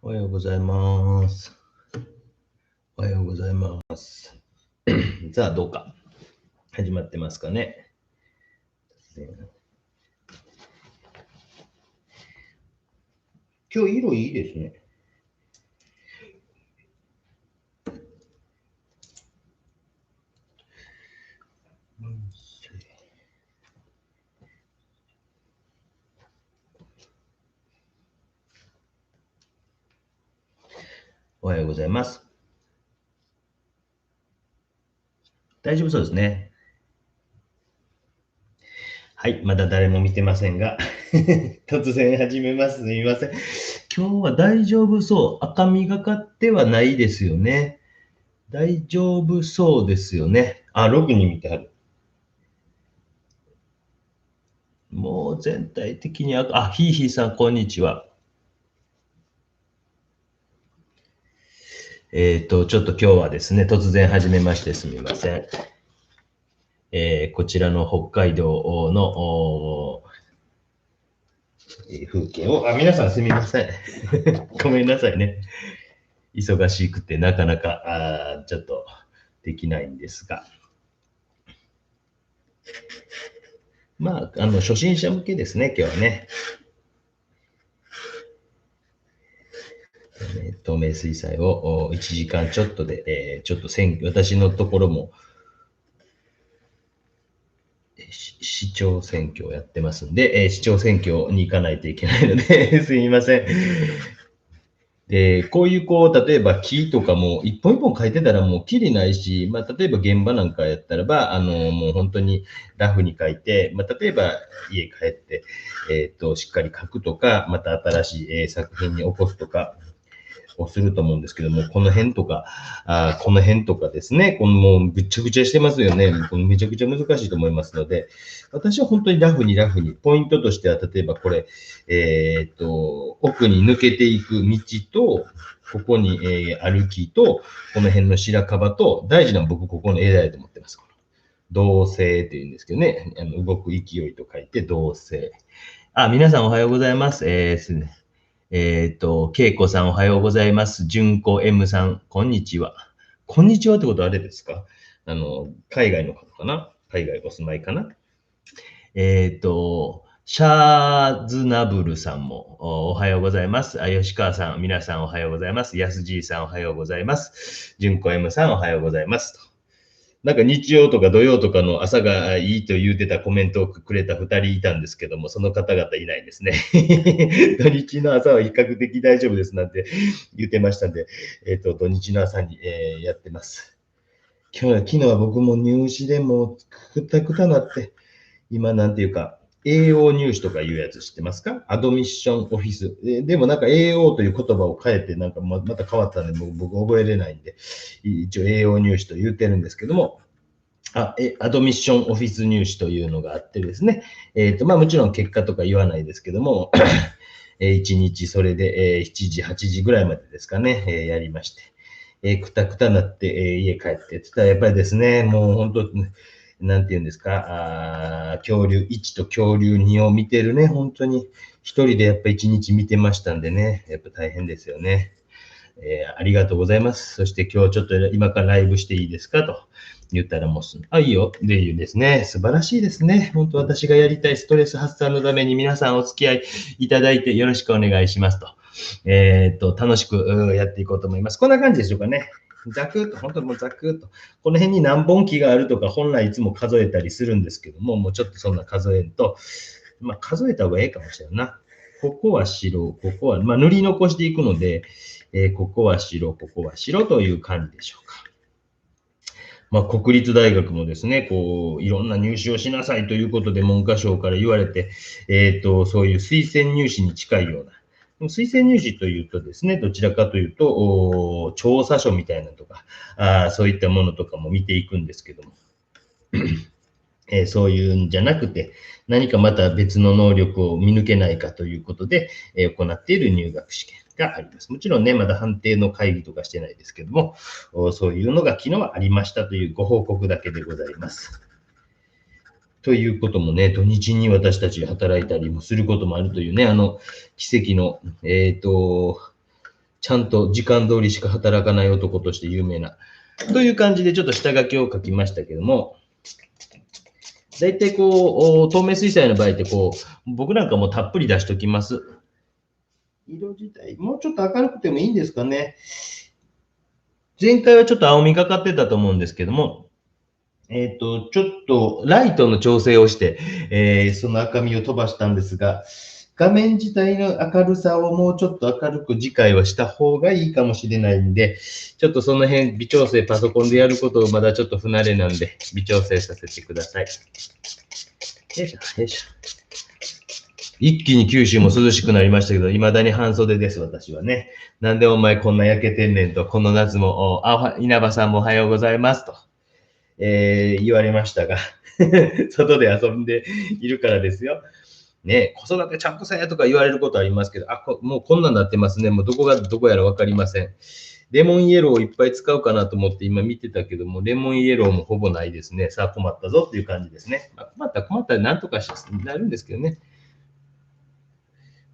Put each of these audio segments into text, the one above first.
おはようございます。おはようございます。さあ、どうか始まってますかね。今日色いいですね。おはようございます。大丈夫そうですね。はい、まだ誰も見てませんが、突然始めます。すみません。今日は大丈夫そう。赤みがかってはないですよね。大丈夫そうですよね。あ、6に見てはる。もう全体的にひいひいさん、こんにちは。ちょっと今日はですね、突然始めましてすみません。こちらの北海道の風景を、皆さんすみません。ごめんなさいね。忙しくてなかなかちょっとできないんですが。初心者向けですね、今日はね。透明水彩を1時間ちょっとで、ちょっと私のところも市長選挙をやってますんで、市長選挙に行かないといけないので、すみません。で、こういう例えば木とかも一本一本書いてたらもうきりないし、例えば現場なんかやったらば、もう本当にラフに書いて、例えば家帰って、しっかり書くとか、また新しい、作品に起こすとか、をすると思うんですけども、この辺とか、この辺とかですね、このもうぐちゃぐちゃしてますよね。このめちゃくちゃ難しいと思いますので、私は本当にラフにラフに、ポイントとしては、例えばこれ、奥に抜けていく道と、ここに、歩きと、この辺の白樺と、大事な僕、ここの枝やと思ってます。動静って言うんですけどね、動く勢いと書いて動静。皆さんおはようございます。けいこさんおはようございます。じゅんこ M さん、こんにちは。こんにちはってことはあれですか？海外の方かな？海外お住まいかな？シャーズナブルさんもおはようございます。吉川さん、皆さんおはようございます。やすじいさんおはようございます。じゅんこ M さんおはようございます。なんか日曜とか土曜とかの朝がいいと言うてたコメントをくれた2人いたんですけども、その方々いないですね。土日の朝は比較的大丈夫ですなんて言ってましたんで、土日の朝に、やってます。昨日は僕も入試でもうくたくたなって、今なんていうか、AO 入試とかいうやつ知ってますか？アドミッションオフィス。でもなんか AO という言葉を変えて、なんかまた変わったんで、僕覚えれないんで、一応 AO 入試と言ってるんですけども、アドミッションオフィス入試というのがあってですね、もちろん結果とか言わないですけども、1日それで、7時、8時ぐらいまでですかね、やりまして、くたくたなって、家帰ってって言ったら、やっぱりですね、もう本当、なんて言うんですか、恐竜1と恐竜2を見てるね、本当に、一人でやっぱ1日見てましたんでね、やっぱ大変ですよね。ありがとうございます。そして今日ちょっと今からライブしていいですかと言ったらもういいよ。で言うんですね。素晴らしいですね。本当私がやりたいストレス発散のために皆さんお付き合いいただいてよろしくお願いしますと。楽しくやっていこうと思います。こんな感じでしょうかね。ざくっと、本当にもうざくっと。この辺に何本木があるとか本来いつも数えたりするんですけども、もうちょっとそんな数えんと、数えた方がいいかもしれんな。ここは白、ここは、塗り残していくので、ここは白、ここは白という感じでしょうか。国立大学もですね、いろんな入試をしなさいということで文科省から言われて、そういう推薦入試に近いような、推薦入試というとですね、どちらかというと、調査書みたいなとか、そういったものとかも見ていくんですけども、そういうんじゃなくて、何かまた別の能力を見抜けないかということで、行っている入学試験があります。もちろんね、まだ判定の会議とかしてないですけども、そういうのが昨日はありましたというご報告だけでございます。ということもね、土日に私たち働いたりもすることもあるというね、奇跡の、ちゃんと時間通りしか働かない男として有名な。という感じでちょっと下書きを書きましたけども、大体こう、透明水彩の場合ってこう、僕なんかもたっぷり出しときます。色自体、もうちょっと明るくてもいいんですかね。前回はちょっと青みがかってたと思うんですけども、ちょっとライトの調整をして、その赤みを飛ばしたんですが、画面自体の明るさをもうちょっと明るく次回はした方がいいかもしれないんで、ちょっとその辺微調整パソコンでやることをまだちょっと不慣れなんで、微調整させてください。よいしょ、よいしょ。一気に九州も涼しくなりましたけど、未だに半袖です、私はね。なんでお前こんな焼けてんねんと、この夏も、稲葉さんもおはようございますと。言われましたが外で遊んでいるからですよ。ね、子育てちゃんとせえとか言われることありますけど、もうこんなんなってますね。もうどこがどこやらわかりません。レモンイエローをいっぱい使うかなと思って今見てたけども、レモンイエローもほぼないですね。さあ困ったぞっていう感じですね。困ったらなんとかなるんですけどね。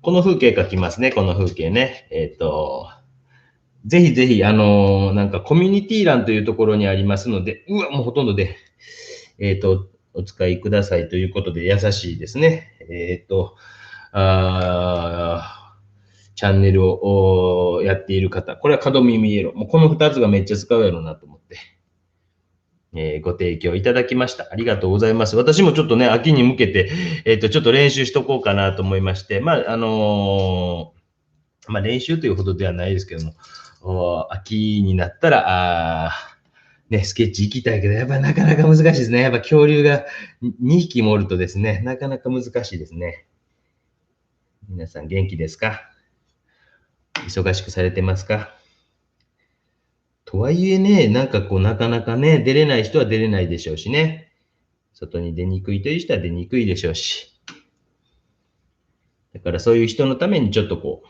この風景描きますね、この風景ね。ぜひぜひ、なんかコミュニティ欄というところにありますので、もうほとんどで、お使いくださいということで優しいですね。チャンネルをやっている方、これは角耳イエロー。もうこの2つがめっちゃ使うやろうなと思って、ご提供いただきました。ありがとうございます。私もちょっとね、秋に向けて、ちょっと練習しとこうかなと思いまして、練習というほどではないですけども、秋になったら、ね、スケッチ行きたいけど、やっぱなかなか難しいですね。やっぱ恐竜が2匹もおるとですね、なかなか難しいですね。皆さん元気ですか？忙しくされてますか？とはいえね、なんかこう、なかなかね、出れない人は出れないでしょうしね。外に出にくいという人は出にくいでしょうし。だからそういう人のためにちょっとこう、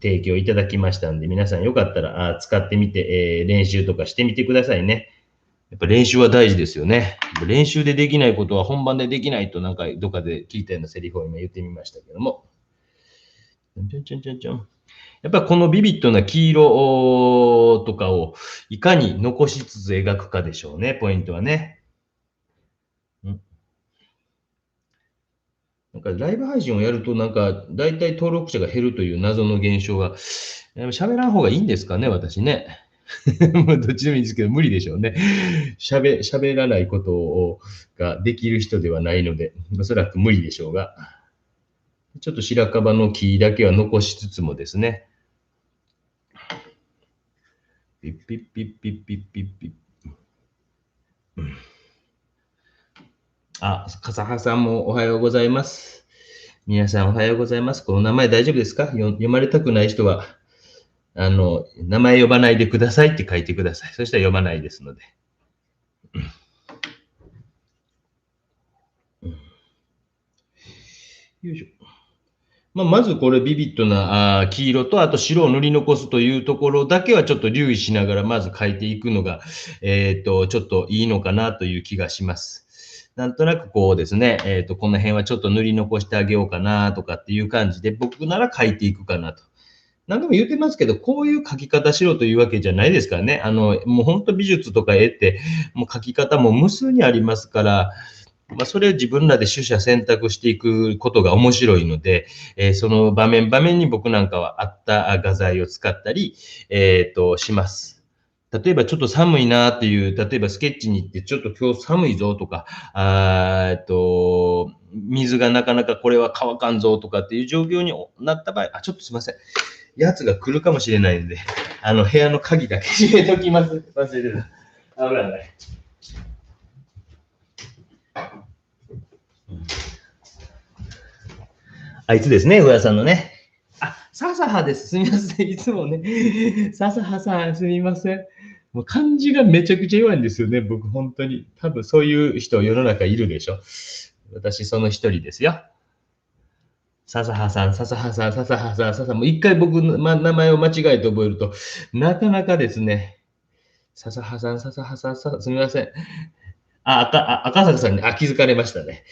提供いただきましたんで、皆さんよかったら使ってみて、練習とかしてみてくださいね。やっぱ練習は大事ですよね。練習でできないことは本番でできないとなんかどっかで聞いたようなセリフを今言ってみましたけども。やっぱこのビビッドな黄色とかをいかに残しつつ描くかでしょうね、ポイントはね。なんかライブ配信をやるとなんか大体登録者が減るという謎の現象が、喋らん方がいいんですかね、私ね。もうどっちでもいいですけど、無理でしょうね。喋らないことができる人ではないので、おそらく無理でしょうが、ちょっと白樺の木だけは残しつつもですね、ピッピッピッピッピッピッピッ。笠原さんもおはようございます。皆さんおはようございます。この名前大丈夫ですか？読まれたくない人は、名前呼ばないでくださいって書いてください。そしたら読まないですので。よいしょ。まずこれビビッドな黄色とあと白を塗り残すというところだけはちょっと留意しながらまず書いていくのが、ちょっといいのかなという気がします。なんとなくこうですね、この辺はちょっと塗り残してあげようかなとかっていう感じで僕なら書いていくかなと。何度も言ってますけど、こういう書き方しろというわけじゃないですからね。もう本当美術とか絵って、もう書き方も無数にありますから、それを自分らで取捨選択していくことが面白いので、その場面場面に僕なんかはあった画材を使ったり、します。例えばちょっと寒いなっていう、例えばスケッチに行ってちょっと今日寒いぞとか、水がなかなかこれは乾かんぞとかっていう状況になった場合、ちょっとすいません。やつが来るかもしれないんで、部屋の鍵だけ閉めときます。忘れてた。危ない。あいつですね、上田さんのね。笹葉です。すみません。いつもね、笹葉さん、すみません。もう漢字がめちゃくちゃ弱いんですよね、僕、本当に。多分そういう人、世の中いるでしょ。私、その一人ですよ。笹葉さん、笹葉さん、笹葉さん、笹葉。もう一回僕の、名前を間違えて覚えると、なかなかですね、笹葉さん、笹葉さん、すみません。赤坂さんに、気づかれましたね。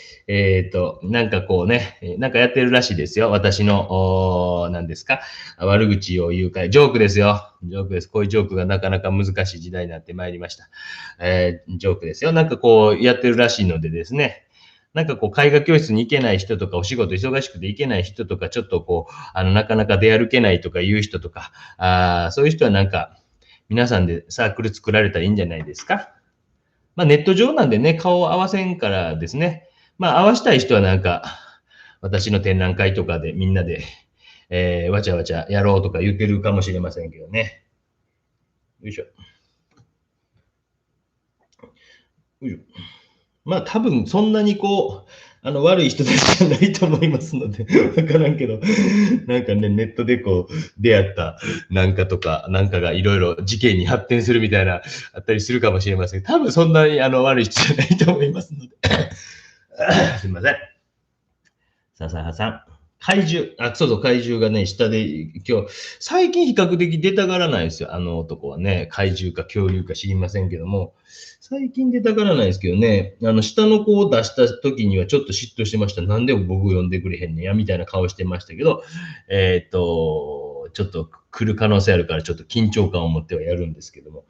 なんかこうね、なんかやってるらしいですよ。私の、何ですか。悪口を言う会。ジョークですよ。ジョークです。こういうジョークがなかなか難しい時代になってまいりました。ジョークですよ。なんかこうやってるらしいのでですね。なんかこう、絵画教室に行けない人とか、お仕事忙しくて行けない人とか、ちょっとこう、なかなか出歩けないとかいう人とか、そういう人はなんか、皆さんでサークル作られたらいいんじゃないですか。まあ、ネット上なんでね、顔を合わせんからですね。まあ、合わしたい人はなんか、私の展覧会とかでみんなで、わちゃわちゃやろうとか言ってるかもしれませんけどね。よいしょ。よいしょ。まあ、多分そんなにこう、悪い人たちじゃないと思いますので、わからんけど、なんかね、ネットでこう、出会ったなんかとか、なんかがいろいろ事件に発展するみたいな、あったりするかもしれません。多分そんなに悪い人じゃないと思いますので。すみません。笹葉さん。怪獣。そうそう、怪獣がね、下で、今日、最近比較的出たがらないですよ。あの男はね、怪獣か恐竜か知りませんけども、最近出たがらないですけどね、下の子を出した時にはちょっと嫉妬してました。なんで僕呼んでくれへんねや、みたいな顔してましたけど、ちょっと来る可能性あるから、ちょっと緊張感を持ってはやるんですけども、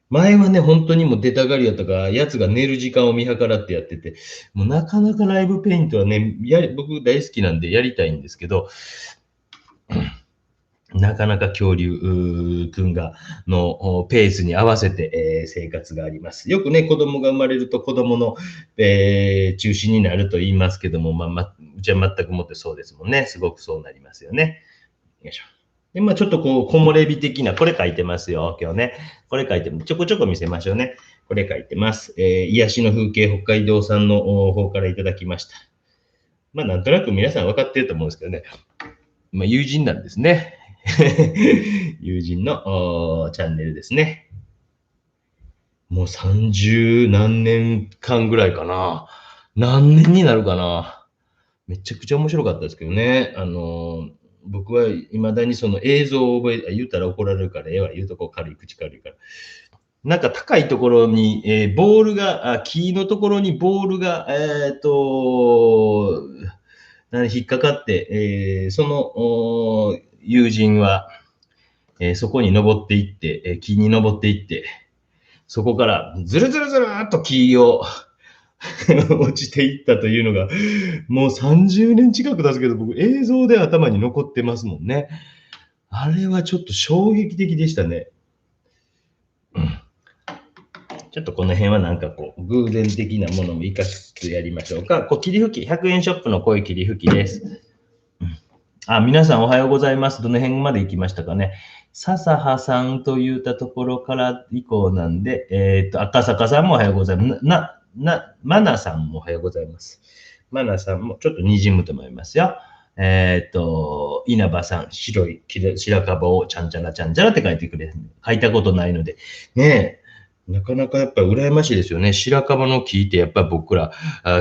前はね、本当にもう出たがりやったから、やつが寝る時間を見計らってやってて、もうなかなかライブペイントはね、僕大好きなんでやりたいんですけど、なかなか恐竜くんが、のペースに合わせて、生活があります。よくね、子供が生まれると子供の、中心になると言いますけども、うちは全くもってそうですもんね。すごくそうなりますよね。よいしょ。で、ちょっとこう、木漏れ日的な、これ書いてますよ、今日ね。これ書いて、ちょこちょこ見せましょうね。これ書いてます。癒しの風景、北海道産の方からいただきました。なんとなく皆さん分かってると思うんですけどね。友人なんですね。友人のチャンネルですね。もう30何年間ぐらいかな。何年になるかな。めちゃくちゃ面白かったですけどね。僕は未だにその映像を言ったら怒られるから、言うとこ軽い、口軽いから。なんか高いところに、ボールが、木のところにボールが、引っかかって、その友人は、そこに登っていって、木に登っていって、そこからずるずるずるーっと木を落ちていったというのが、もう30年近く経つけど、僕映像で頭に残ってますもんね。あれはちょっと衝撃的でしたね。ちょっとこの辺はなんかこう、偶然的なものも活かしつつやりましょうか。霧吹き、100円ショップのこういう霧吹きです。皆さんおはようございます。どの辺まで行きましたかね。笹葉さんと言ったところから以降なんで、赤坂さんもおはようございます。マナさんもおはようございます。マナさんもちょっと滲むと思いますよ。稲葉さん、白樺をちゃんちゃらちゃんちゃらって書いてくれる。書いたことないので。ねえ。なかなかやっぱ羨ましいですよね。白樺の木ってやっぱ僕ら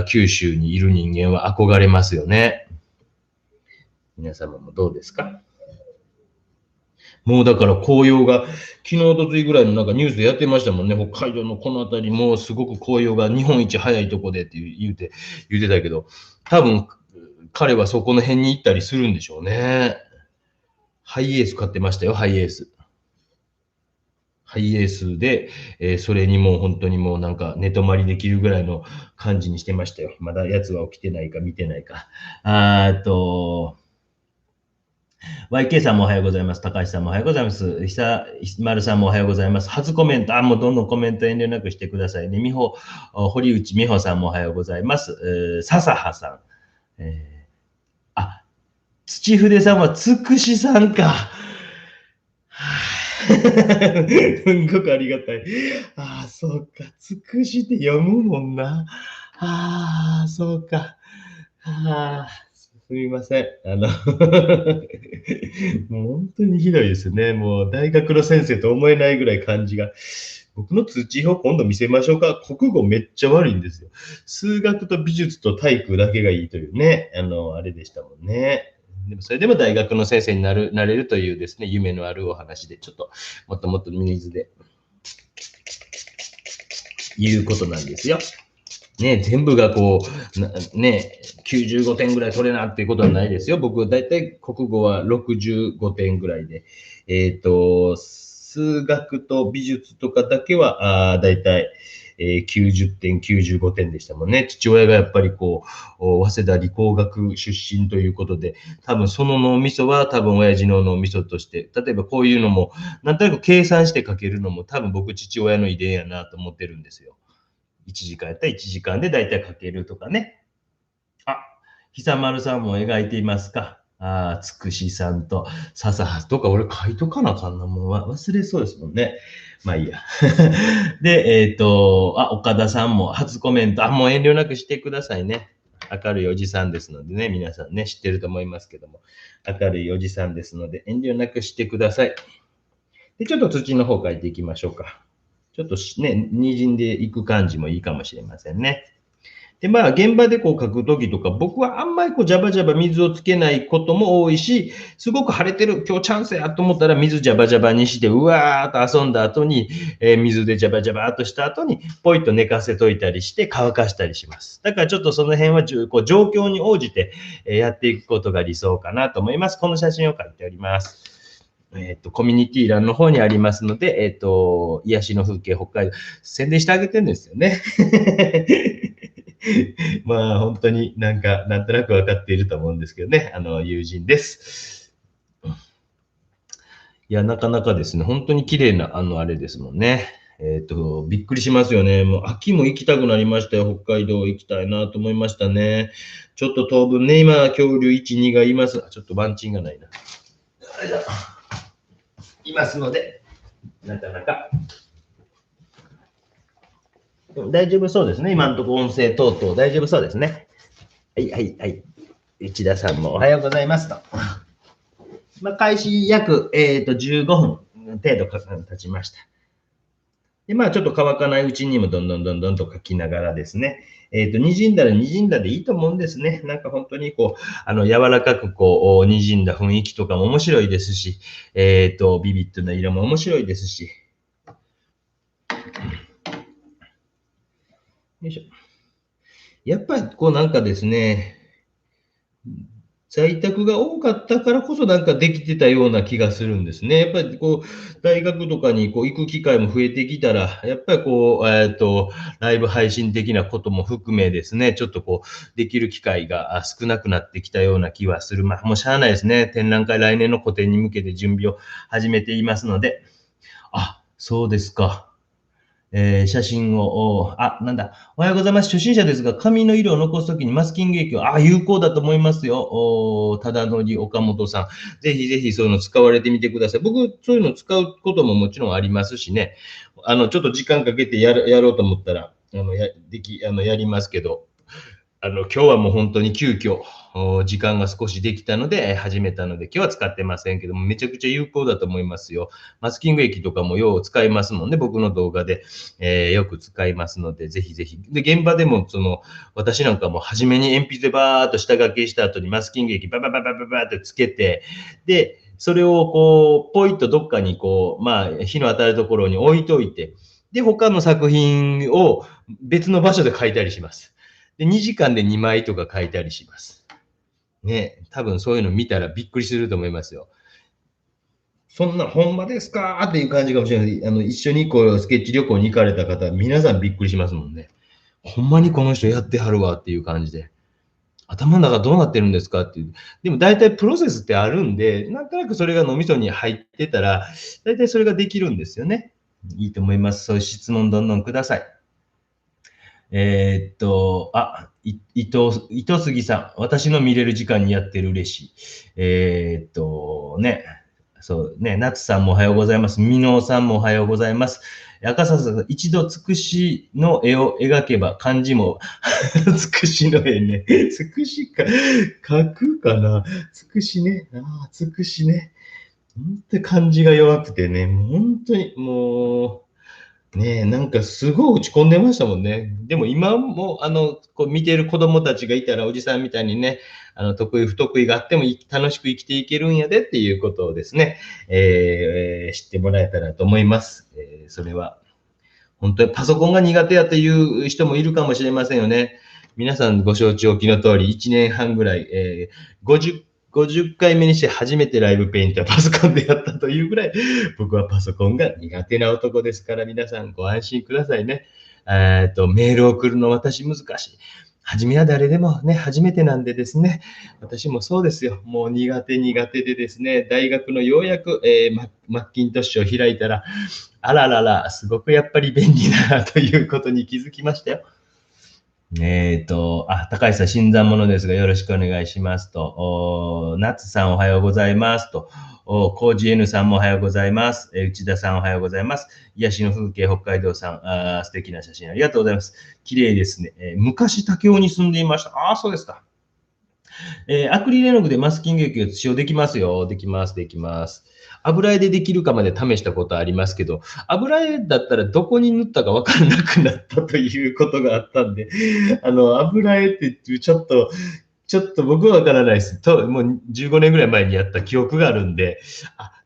九州にいる人間は憧れますよね。皆様もどうですか？もうだから紅葉が、昨日、おとついぐらいのなんかニュースでやってましたもんね。北海道のこの辺りもすごく紅葉が日本一早いとこでって言ってたけど、多分彼はそこの辺に行ったりするんでしょうね。ハイエース買ってましたよ、ハイエース。ハイエースで、それにもう本当にもうなんか寝泊まりできるぐらいの感じにしてましたよ。まだやつは起きてないか見てないか。YK さんもおはようございます。高橋さんもおはようございます。丸さんもおはようございます。初コメント、もうどんどんコメント遠慮なくしてくださいね。堀内美穂さんもおはようございます。笹葉さん。土筆さんはつくしさんか。すんごくありがたい。そうか。つくしって読むもんな。そうか。すみません。もう本当にひどいですね。もう大学の先生と思えないぐらい漢字が。僕の通知表今度見せましょうか。国語めっちゃ悪いんですよ。数学と美術と体育だけがいいというね、あれでしたもんね。でもそれでも大学の先生になれるというですね、夢のあるお話で、ちょっともっともっと水でいうことなんですよ。ね、全部がこう、ね、95点ぐらい取れなっていうことはないですよ。僕、だいたい国語は65点ぐらいで、数学と美術とかだけは、だいたい、90点、95点でしたもんね。父親がやっぱりこう、早稲田理工学出身ということで、多分その脳みそは多分親父の脳みそとして、例えばこういうのも、なんとなく計算して書けるのも多分僕父親の遺伝やなと思ってるんですよ。1時間やったら1時間でだいたい書けるとかね。あ、久丸さんも描いていますか。つくしさんと笹葉とか俺書いとかなあかんな。もう忘れそうですもんね。まあいいや。で、岡田さんも初コメント。もう遠慮なくしてくださいね。明るいおじさんですのでね、皆さんね、知ってると思いますけども。明るいおじさんですので、遠慮なくしてください。で、ちょっと土の方書いていきましょうか。ちょっとね、滲んでいく感じもいいかもしれませんね。で、まあ、現場でこう書くときとか、僕はあんまりこう、ジャバジャバ水をつけないことも多いし、すごく晴れてる、今日チャンスやと思ったら水ジャバジャバにして、うわーっと遊んだ後に、水でジャバジャバっとした後に、ポイッと寝かせといたりして乾かしたりします。だからちょっとその辺はこう状況に応じてやっていくことが理想かなと思います。この写真を書いております。コミュニティ欄の方にありますので、癒しの風景北海道、宣伝してあげてるんですよね。まあ、本当になんか、なんとなく分かっていると思うんですけどね、友人です。いや、なかなかですね、本当に綺麗な、あれですもんね。びっくりしますよね。もう秋も行きたくなりましたよ。北海道行きたいなと思いましたね。ちょっと当分ね、今、恐竜1、2がいます。ちょっとワンチンがないな。いますので、なかなか。大丈夫そうですね。今のところ音声等々大丈夫そうですね。はいはいはい。内田さんもおはようございますと。まあ、開始約、15分程度経ちました。で、まあ、ちょっと乾かないうちにもどんどんどんどんと書きながらですね、滲んだら滲んだでいいと思うんですね。なんか本当にこう、柔らかくこう、滲んだ雰囲気とかも面白いですし、ビビッドな色も面白いですし。よいしょ。やっぱりこうなんかですね、在宅が多かったからこそなんかできてたような気がするんですね。やっぱりこう、大学とかにこう行く機会も増えてきたら、やっぱりこう、ライブ配信的なことも含めですね、ちょっとこう、できる機会が少なくなってきたような気はする。まあ、もうしゃあないですね。展覧会来年の個展に向けて準備を始めていますので。そうですか。写真を、なんだ。おはようございます。初心者ですが、髪の色を残すときにマスキング液を、有効だと思いますよ。ただのり岡本さん。ぜひぜひそういうの使われてみてください。僕、そういうの使うことももちろんありますしね。ちょっと時間かけてやろうと思ったら、やりますけど、今日はもう本当に急遽、時間が少しできたので、始めたので、今日は使ってませんけども、めちゃくちゃ有効だと思いますよ。マスキング液とかもよう使いますもんね、僕の動画で。よく使いますので、ぜひぜひ。で、現場でも、私なんかも初めに鉛筆でバーっと下書きした後にマスキング液ババババババってつけて、で、それをこう、ポイッとどっかにこう、まあ、日の当たるところに置いといて、で、他の作品を別の場所で書いたりします。で、2時間で2枚とか書いたりします。ね、多分そういうの見たらびっくりすると思いますよ。そんな、ほんまですかっていう感じかもしれない。一緒にこう、スケッチ旅行に行かれた方、皆さんびっくりしますもんね。ほんまにこの人やってはるわっていう感じで。頭の中どうなってるんですかっていう。でも大体プロセスってあるんで、なんとなくそれが脳みそに入ってたら、大体それができるんですよね。いいと思います。そういう質問どんどんください。糸杉さん。私の見れる時間にやってる嬉しい。そうね、夏さんもおはようございます。みのさんもおはようございます。赤笹さん、一度つくしの絵を描けば漢字も、つくしの絵ね。つくしか、描くかな。つくしね。つくしね。本当に漢字が弱くてね、本当にもう、ねえ、なんかすごい落ち込んでましたもんね。でも今も、こう見ている子供たちがいたら、おじさんみたいにね、得意不得意があっても楽しく生きていけるんやでっていうことをですね、知ってもらえたらと思います。それは本当にパソコンが苦手やという人もいるかもしれませんよね。皆さんご承知おきの通り、1年半ぐらい、50回目にして初めてライブペイントはパソコンでやったというぐらい、僕はパソコンが苦手な男ですから、皆さんご安心くださいね。メールを送るの私難しい。初めは誰でもね、初めてなんでですね、私もそうですよ。もう苦手でですね、大学のようやく、マッキントッシュを開いたら、あららら、すごくやっぱり便利だなということに気づきましたよ。高橋さん、新参者ですが、よろしくお願いしますと。ナツさん、おはようございますと。コージ N さんもおはようございます。内田さん、おはようございます。癒しの風景、北海道さん、素敵な写真ありがとうございます。綺麗ですね。昔、武雄に住んでいました。そうですか。アクリル絵の具でマスキング液を使用できますよ。できます、できます。油絵でできるかまで試したことありますけど、油絵だったらどこに塗ったか分からなくなったということがあったんで、油絵ってちょっと僕は分からないです。もう15年ぐらい前にやった記憶があるんで、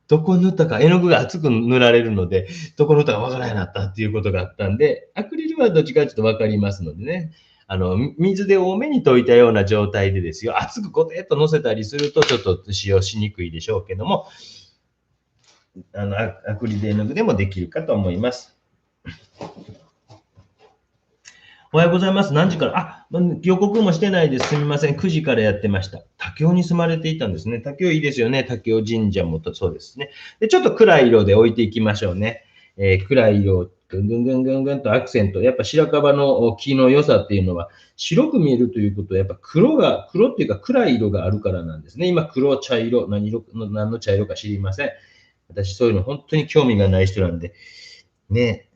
どこ塗ったか、絵の具が厚く塗られるので、どこ塗ったか分からなくなったっていうことがあったんで、アクリルはどっちかちょっと分かりますのでね。水で多めに溶いたような状態でですよ、厚くコテッと乗せたりするとちょっと使用しにくいでしょうけども、アクリル絵の具でもできるかと思います。おはようございます。何時から予告もしてないです。すみません。9時からやってました。武雄に住まれていたんですね。武雄いいですよね。武雄神社もそうですね。で、ちょっと暗い色で置いていきましょうね。暗い色をぐんぐんぐんぐんぐんとアクセント。やっぱ白樺の木の良さっていうのは、白く見えるということは、やっぱ黒っていうか暗い色があるからなんですね。今、茶色、何の茶色か知りません。私、そういうの本当に興味がない人なんで。ね。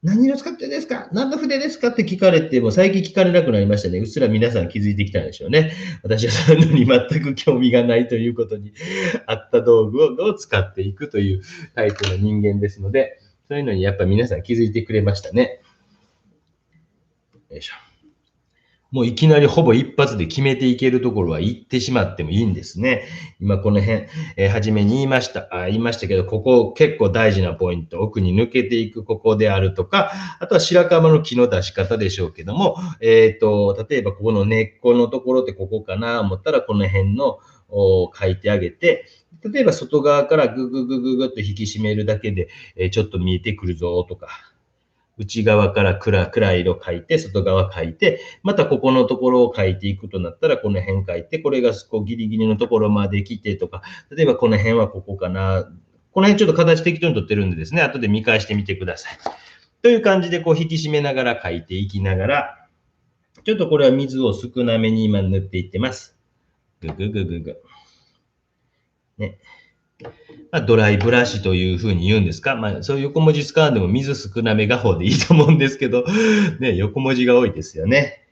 何色使ってるんですか？何の筆ですかって聞かれても、最近聞かれなくなりましたね。うっすら皆さん気づいてきたんでしょうね。私はそういうのに全く興味がないということに、合った道具を使っていくというタイプの人間ですので、そういうのにやっぱ皆さん気づいてくれましたね。よいしょ。もういきなりほぼ一発で決めていけるところは言ってしまってもいいんですね。今この辺、初めに言いましたけど、ここ結構大事なポイント、奥に抜けていくここであるとか、あとは白樺の木の出し方でしょうけども、例えばここの根っこのところってここかな思ったら、この辺の書いてあげて、例えば外側からグググググっと引き締めるだけで、ちょっと見えてくるぞとか、内側から暗い色描いて、外側描いて、またここのところを描いていくとなったら、この辺描いて、これがギリギリのところまで来てとか、例えばこの辺はここかな。この辺ちょっと形適当に取ってるんでですね、後で見返してみてください。という感じで引き締めながら描いていきながら、ちょっとこれは水を少なめに今塗っていってます。ぐぐぐぐぐ。ね。ドライブラシというふうに言うんですか、そういう横文字使わんでも水少なめ画法でいいと思うんですけど、ね、横文字が多いですよね。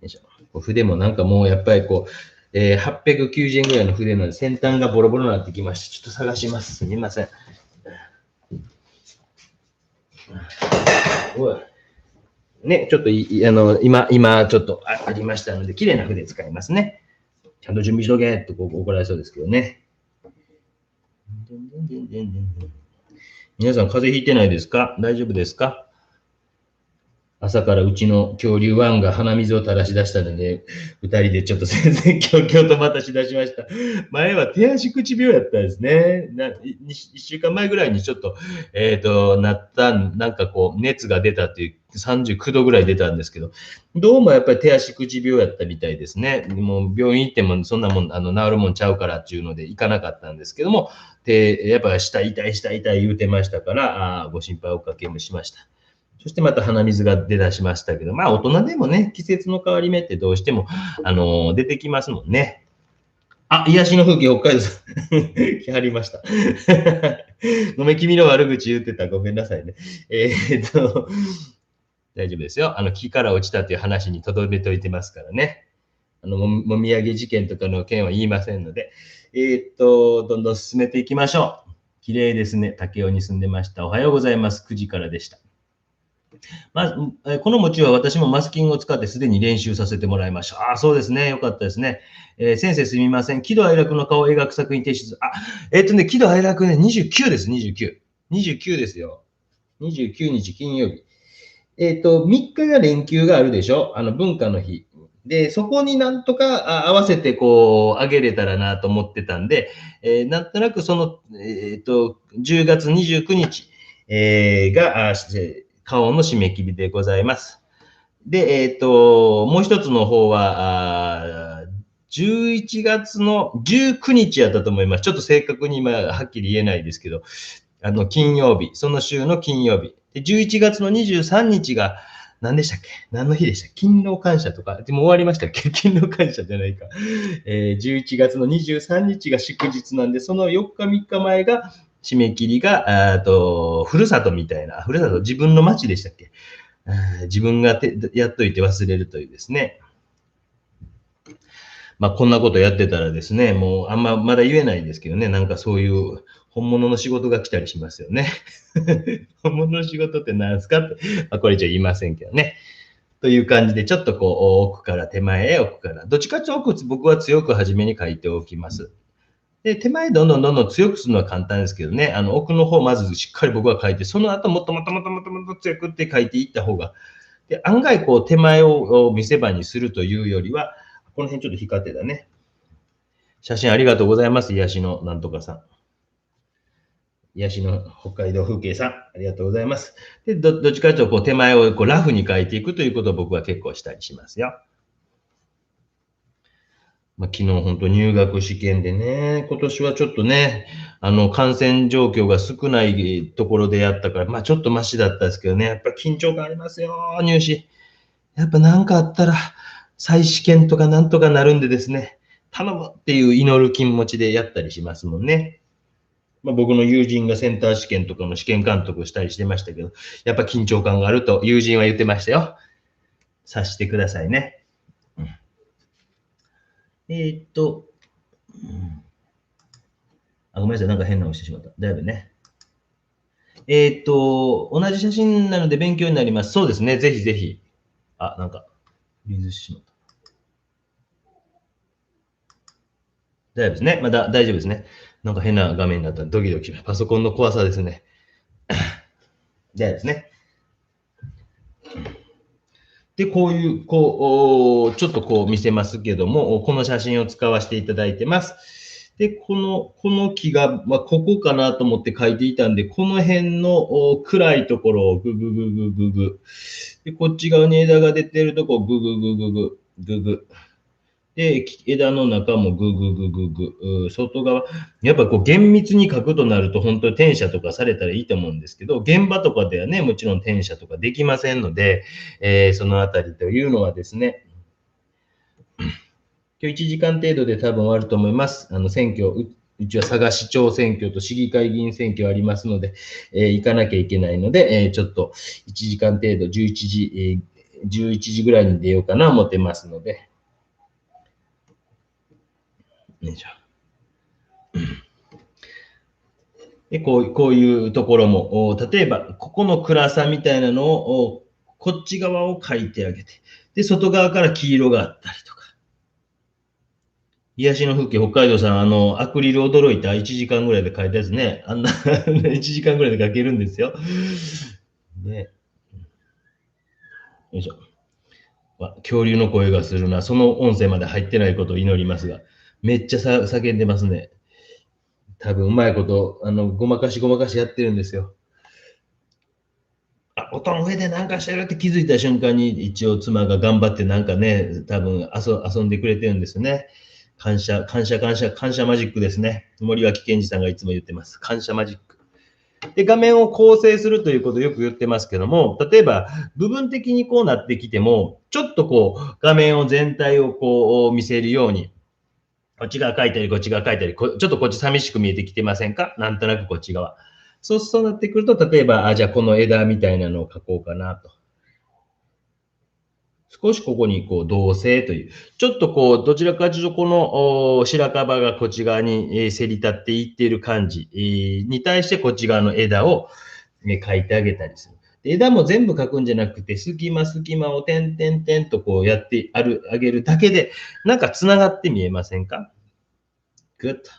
よいしょ。筆もなんかもうやっぱり890円ぐらいの筆なんで先端がボロボロになってきました。ちょっと探します。すみません。ね、ちょっと今ちょっとありましたので、綺麗な筆使いますね。ちゃんと準備しとけって怒られそうですけどね。皆さん、風邪ひいてないですか？大丈夫ですか？朝からうちの恐竜ワンが鼻水を垂らし出したので、二人でちょっと全然今日とまたしだしました。前は手足口病やったんですね。1週間前ぐらいにちょっと、なんか熱が出たっていう、39度ぐらい出たんですけど、どうもやっぱり手足口病やったみたいですね。もう病院行ってもそんなもん、治るもんちゃうからっていうので行かなかったんですけども、やっぱ下痛い言うてましたから、ご心配おかけもしました。そしてまた鼻水が出だしましたけど、大人でもね、季節の変わり目ってどうしても、出てきますもんね。癒しの風景、北海道さん。来はりました。ごめん、君の悪口言ってた。ごめんなさいね。大丈夫ですよ。木から落ちたという話に留めといてますからね。もみあげ事件とかの件は言いませんので、どんどん進めていきましょう。綺麗ですね。武雄に住んでました。おはようございます。9時からでした。この餅は私もマスキングを使ってすでに練習させてもらいました。そうですね。よかったですね。先生すみません。喜怒哀楽の顔を描く作品提出。喜怒哀楽ね、29です、29。29ですよ。29日金曜日。3日が連休があるでしょ、文化の日。で、そこになんとか合わせてこう、あげれたらなと思ってたんで、なんとなくその、10月29日、が、花王の締め切りでございます。で、もう一つの方は、11月の19日やったと思います。ちょっと正確に今はっきり言えないですけど、金曜日、その週の金曜日。で、11月の23日が、何でしたっけ、何の日でしたっけ、勤労感謝とか、でも終わりましたっけ、勤労感謝じゃないか。11月の23日が祝日なんで、その4日3日前が、締め切りが、ふるさとみたいな、ふるさと、自分の町でしたっけ、自分がやっといて忘れるというですね。まあ、こんなことやってたらですね、もうあんままだ言えないですけどね、なんかそういう本物の仕事が来たりしますよね。本物の仕事って何すかって、まあ、これじゃ言いませんけどね。という感じで、ちょっとこう、奥から手前へ奥から、どっちかというと奥、僕は強く初めに書いておきます。で、手前どんどんどんどん強くするのは簡単ですけどね、奥の方まずしっかり僕は書いて、その後もっともっともっともっともっと強くって書いていった方が、で、案外こう手前を見せ場にするというよりは、この辺ちょっと光ってたね。写真ありがとうございます。癒しのなんとかさん。癒しの北海道風景さん。ありがとうございます。で、どっちかというとこう手前をこうラフに描いていくということを僕は結構したりしますよ。まあ、昨日本当入学試験でね、今年はちょっとね、感染状況が少ないところでやったから、まあちょっとマシだったんですけどね、やっぱ緊張感ありますよ、入試。やっぱ何かあったら、再試験とかなんとかなるんでですね、頼むっていう祈る気持ちでやったりしますもんね。まあ、僕の友人がセンター試験とかの試験監督したりしてましたけど、やっぱ緊張感があると友人は言ってましたよ。察してくださいね。うん、ごめんなさい、なんか変なのしてしまった。だいぶね。同じ写真なので勉強になります。そうですね、ぜひぜひ。なんか、リーズしまった。大丈夫ですね。まだ大丈夫ですね。なんか変な画面になったらドキドキ。パソコンの怖さですね。大丈夫ですね。で、こういう、ちょっとこう見せますけども、この写真を使わせていただいてます。で、この木が、まあ、ここかなと思って書いていたんで、この辺の暗いところをググググググ。で、こっち側に枝が出てるとこグググググググ。で、枝の中もグググググ、外側、やっぱこう厳密に書くとなると、本当に転写とかされたらいいと思うんですけど、現場とかではね、もちろん転写とかできませんので、そのあたりというのはですね、今日1時間程度で多分終わると思います。選挙、うちは佐賀市長選挙と市議会議員選挙ありますので、行かなきゃいけないので、ちょっと1時間程度、11時、11時ぐらいに出ようかな思ってますので、よいしょ。でこういうところも、例えば、ここの暗さみたいなのを、こっち側を描いてあげて、で、外側から黄色があったりとか。癒しの風景、北海道さん、アクリル驚いた1時間ぐらいで描いたやつね、あんな1時間ぐらいで描けるんですよ。ね、よいしょ。恐竜の声がするな。その音声まで入ってないことを祈りますが、めっちゃ叫んでますね。多分うまいこと、ごまかしごまかしやってるんですよ。お布団上でなんかしてるって気づいた瞬間に、一応妻が頑張ってなんかね、多分遊んでくれてるんですよね。感謝、感謝、感謝、感謝マジックですね。森脇健児さんがいつも言ってます。感謝マジック。で、画面を構成するということをよく言ってますけども、例えば、部分的にこうなってきても、ちょっとこう、画面を全体をこう見せるように、こっち側書いたり、こっち側書いたり、ちょっとこっち寂しく見えてきてませんか？なんとなくこっち側。そうなってくると、例えば、じゃあこの枝みたいなのを書こうかなと。少しここにこう同性という、ちょっとこう、どちらかというと、この白樺がこっち側にせり立っていっている感じに対して、こっち側の枝を描いてあげたりする。枝も全部描くんじゃなくて、隙間を点々点とこうやってあげるだけで、なんか繋がって見えませんか？グッと。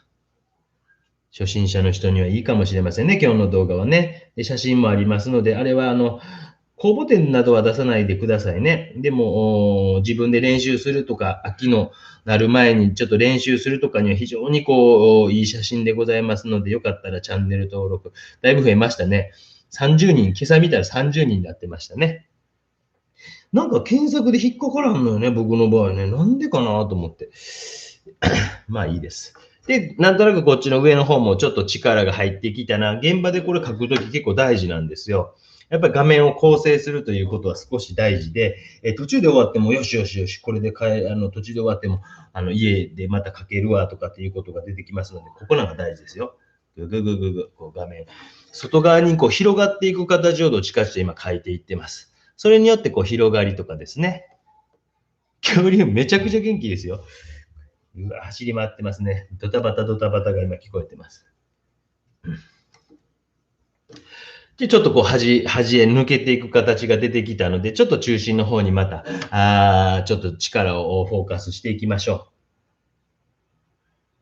初心者の人にはいいかもしれませんね、今日の動画はね。で写真もありますので、あれは公募展などは出さないでくださいね。でも、自分で練習するとか、秋のなる前にちょっと練習するとかには非常にいい写真でございますので、よかったらチャンネル登録。だいぶ増えましたね。30人、今朝見たら30人になってましたね。なんか検索で引っかからんのよね、僕の場合ね。なんでかなと思って。まあいいです。で、なんとなくこっちの上の方もちょっと力が入ってきたな。現場でこれ書くとき結構大事なんですよ。やっぱり画面を構成するということは少し大事で、途中で終わっても、よしよしよし、これで途中で終わっても、家でまた書けるわとかっていうことが出てきますので、ここなんか大事ですよ。ぐぐぐぐぐ、こう画面。外側にこう広がっていく形をどっちかして今書いていってます。それによってこう広がりとかですね。恐竜めちゃくちゃ元気ですよ。うわ、走り回ってますね。ドタバタドタバタが今聞こえてます。で、ちょっとこう端へ抜けていく形が出てきたので、ちょっと中心の方にまた、ちょっと力をフォーカスしていきましょ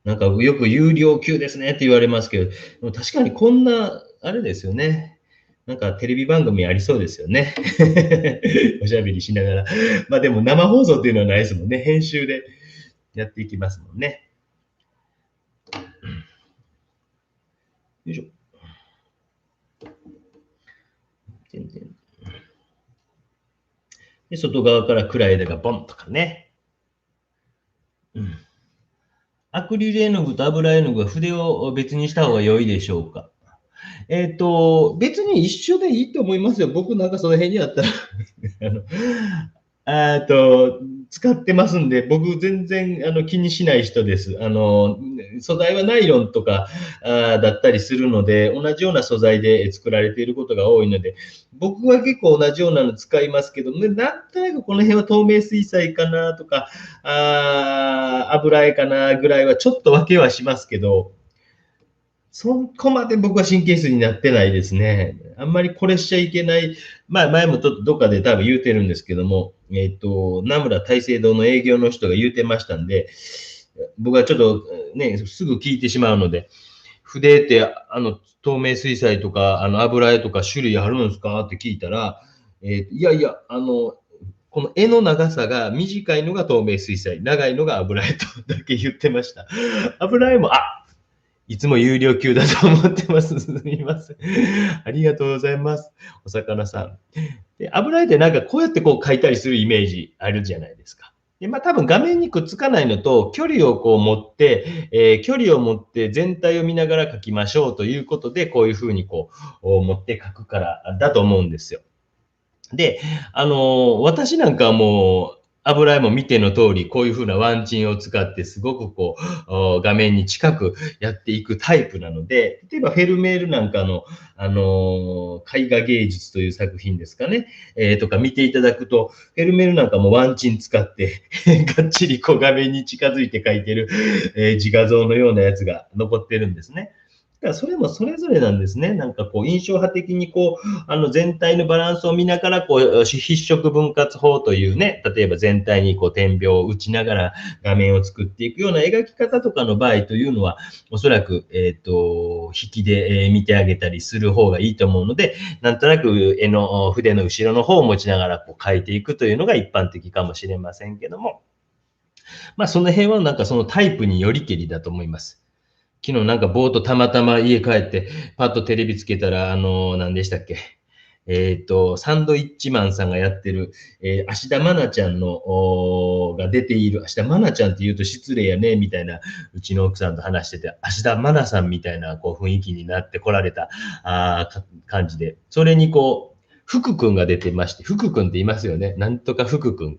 う。なんかよく有料級ですねって言われますけど、でも確かにこんな、あれですよね。なんかテレビ番組ありそうですよね。おしゃべりしながら。まあでも生放送っていうのはないですもんね。編集でやっていきますもんね。よいしょ。全然。で、外側から暗い枝がボンとかね。うん。アクリル絵の具と油絵の具は筆を別にした方が良いでしょうか。別に一緒でいいと思いますよ。僕なんかその辺にあったら使ってますんで、僕全然気にしない人です。素材はナイロンとかだったりするので、同じような素材で作られていることが多いので、僕は結構同じようなの使いますけど、ね、なんとなくこの辺は透明水彩かなとか、油絵かなぐらいはちょっと分けはしますけど、そこまで僕は神経質になってないですね。あんまりこれしちゃいけない。まあ、前もどっかで多分言うてるんですけども、名村大聖堂の営業の人が言うてましたんで、僕はちょっとね、すぐ聞いてしまうので、筆って、透明水彩とか、油絵とか種類あるんですかって聞いたら、いやいや、この絵の長さが短いのが透明水彩、長いのが油絵とだけ言ってました。油絵も、いつも有料級だと思ってます。すみません。ありがとうございます。お魚さん。で、油絵ってなんかこうやってこう描いたりするイメージあるじゃないですか。で、まあ多分画面にくっつかないのと、距離をこう持って、距離を持って全体を見ながら描きましょうということで、こういうふうにこう、持って描くからだと思うんですよ。で、私なんかはもう、油絵も見ての通り、こういう風なワンチンを使ってすごくこう、画面に近くやっていくタイプなので、例えばフェルメールなんかの、絵画芸術という作品ですかね、とか見ていただくと、フェルメールなんかもワンチン使ってがっちりこう画面に近づいて描いてる、自画像のようなやつが残ってるんですね。だからそれもそれぞれなんですね。なんかこう印象派的にこう全体のバランスを見ながらこう筆色分割法というね、例えば全体にこう点描を打ちながら画面を作っていくような描き方とかの場合というのは、おそらく引きで見てあげたりする方がいいと思うので、なんとなく絵の筆の後ろの方を持ちながらこう描いていくというのが一般的かもしれませんけども、まあその辺はなんかそのタイプによりけりだと思います。昨日なんかぼーっとたまたま家帰って、パッとテレビつけたら、何でしたっけ。サンドイッチマンさんがやってる、芦田愛菜ちゃんの、が出ている、芦田愛菜ちゃんって言うと失礼やね、みたいな、うちの奥さんと話してて、芦田愛菜さんみたいなこう雰囲気になってこられた感じで、それにこう、福くんが出てまして、福くんって言いますよね。なんとか福くん。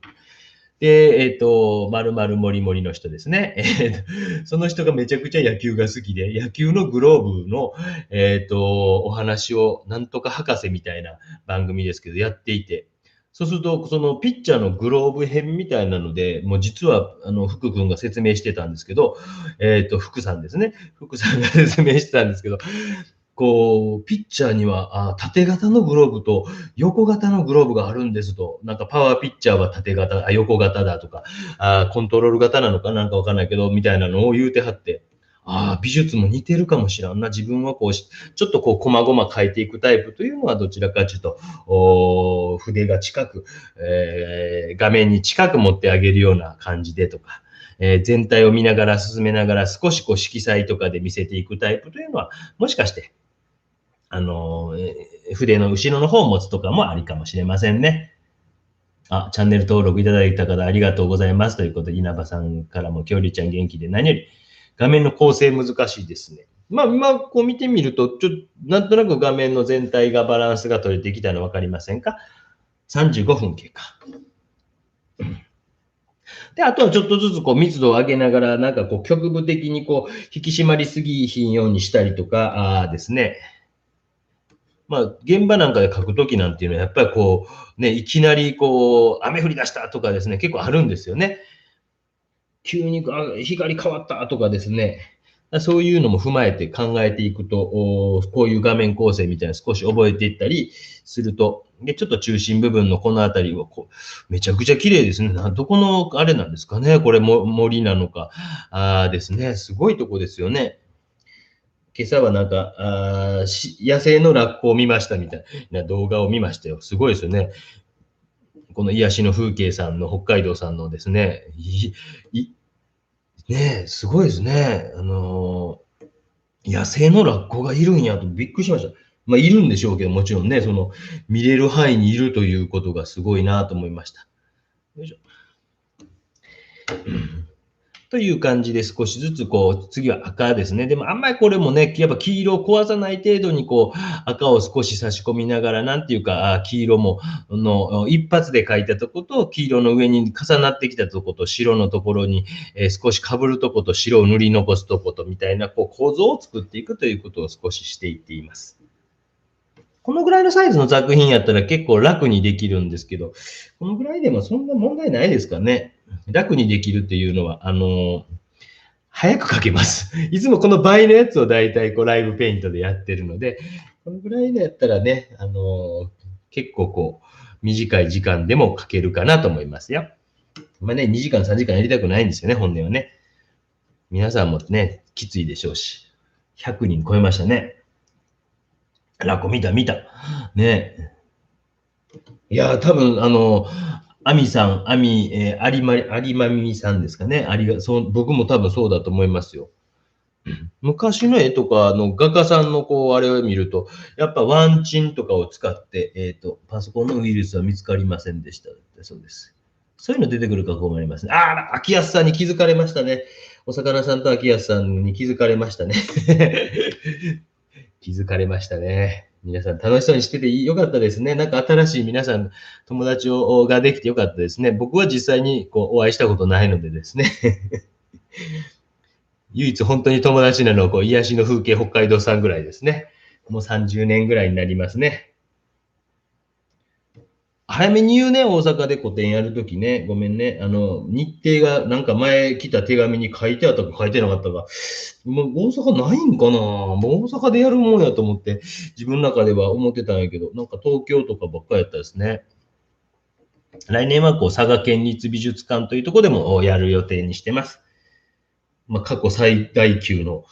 で、〇〇もりもりの人ですね。その人がめちゃくちゃ野球が好きで、野球のグローブの、お話を、なんとか博士みたいな番組ですけど、やっていて、そうすると、そのピッチャーのグローブ編みたいなので、もう実は、福君が説明してたんですけど、福さんですね。福さんが説明してたんですけど、こう、ピッチャーには、縦型のグローブと横型のグローブがあるんですと。なんかパワーピッチャーは縦型、横型だとか、コントロール型なのかなんかわかんないけど、みたいなのを言うてはって、美術も似てるかもしらんな。自分はこうちょっとこう、細々書いていくタイプというのは、どちらかというと、筆が近く、画面に近く持ってあげるような感じでとか、全体を見ながら進めながら少しこう色彩とかで見せていくタイプというのは、もしかして、筆の後ろの方を持つとかもありかもしれませんね。チャンネル登録いただいた方ありがとうございますということで、稲葉さんからも、きょうりちゃん元気で何より、画面の構成難しいですね。今こう見てみると、なんとなく画面の全体がバランスが取れてきたの分かりませんか？ 35 分経過。で、あとはちょっとずつこう密度を上げながら、なんかこう局部的にこう引き締まりすぎひんようにしたりとかですね。現場なんかで書くときなんていうのは、やっぱりこう、ね、いきなりこう、雨降り出したとかですね、結構あるんですよね。急に光変わったとかですね。そういうのも踏まえて考えていくと、こういう画面構成みたいな少し覚えていったりすると、で、ちょっと中心部分のこの辺りをこう、めちゃくちゃ綺麗ですね。どこのあれなんですかね。これも森なのか。ですね。すごいとこですよね。今朝はなんか、野生のラッコを見ましたみたいな動画を見ましたよ。すごいですよね。この癒しの風景さんの北海道さんのですね、ねえ、すごいですね。野生のラッコがいるんやとびっくりしました。いるんでしょうけど、もちろんね、見れる範囲にいるということがすごいなと思いました。よいしょ。という感じで少しずつこう、次は赤ですね。でもあんまりこれもね、やっぱ黄色を壊さない程度にこう、赤を少し差し込みながら、なんていうか、黄色も、一発で描いたとこと黄色の上に重なってきたとこと白のところに、少し被るとこと白を塗り残すとことみたいなこう構造を作っていくということを少ししていっています。このぐらいのサイズの作品やったら結構楽にできるんですけど、このぐらいでもそんな問題ないですかね。楽にできるっていうのは、早く描けます。いつもこの倍のやつをだいたいこうライブペイントでやってるので、このぐらいのやったらね、結構こう、短い時間でも描けるかなと思いますよ。2時間3時間やりたくないんですよね、本音はね。皆さんもね、きついでしょうし。100人超えましたね。ラコ見た。ね。いや、多分、アミさん、有馬みさんですかね。僕も多分そうだと思いますよ。昔の絵とかの画家さんのこう、あれを見ると、やっぱワンチンとかを使って、パソコンのウイルスは見つかりませんでした。そうです。そういうの出てくるか困りますね。秋安さんに気づかれましたね。お魚さんと秋安さんに気づかれましたね。気づかれましたね。皆さん楽しそうにしててよかったですね。なんか新しい皆さん、友達ができてよかったですね。僕は実際にこうお会いしたことないのでですね。唯一本当に友達なのはこう癒しの風景北海道さんぐらいですね。もう30年ぐらいになりますね。早めに言うね、大阪で個展やるときね。ごめんね。日程がなんか前来た手紙に書いてあったか書いてなかったか。もう大阪ないんかな。もう大阪でやるもんやと思って、自分の中では思ってたんやけど、なんか東京とかばっかりやったですね。来年はこう佐賀県立美術館というところでもやる予定にしてます。過去最大級の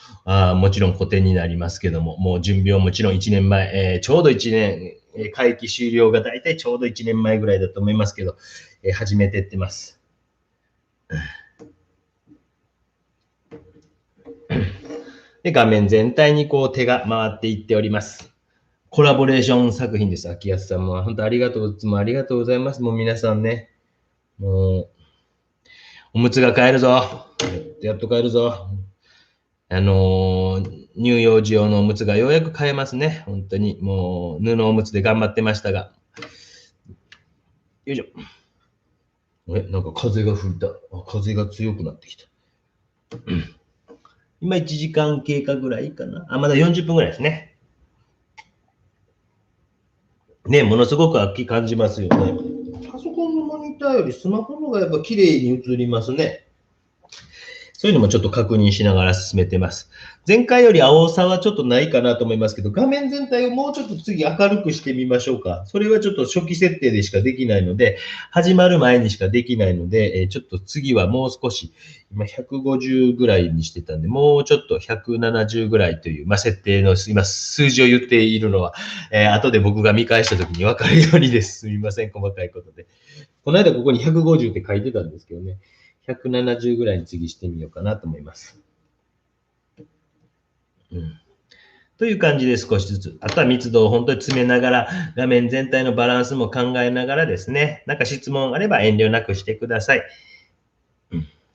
もちろん個展になりますけども、もう準備はもちろん1年前、ちょうど1年、会期終了がだいたいちょうど1年前ぐらいだと思いますけど、始めていってます。で、画面全体にこう手が回っていっております。コラボレーション作品です。秋安さんも本当ありがとう、いつもありがとうございます。もう皆さんね、もう、おむつが買えるぞ。やっと買えるぞ。乳幼児用のおむつがようやく買えますね。本当に、もう、布おむつで頑張ってましたが。よいしょ。なんか風が吹いた。風が強くなってきた。今1時間経過ぐらいかな。まだ40分ぐらいですね。ね、ものすごく飽き感じますよね。パソコンのモニターよりスマホの方がやっぱ綺麗に映りますね。そういうのもちょっと確認しながら進めてます。前回より青さはちょっとないかなと思いますけど、画面全体をもうちょっと次明るくしてみましょうか。それはちょっと初期設定でしかできないので、始まる前にしかできないので、ちょっと次はもう少し、今150ぐらいにしてたんで、もうちょっと170ぐらいという、設定の、今数字を言っているのは、後で僕が見返した時に分かるようにです。すみません、細かいことで。この間ここに150って書いてたんですけどね。170ぐらいに次してみようかなと思います。という感じで少しずつ。あとは密度を本当に詰めながら、画面全体のバランスも考えながらですね、なんか質問あれば遠慮なくしてください。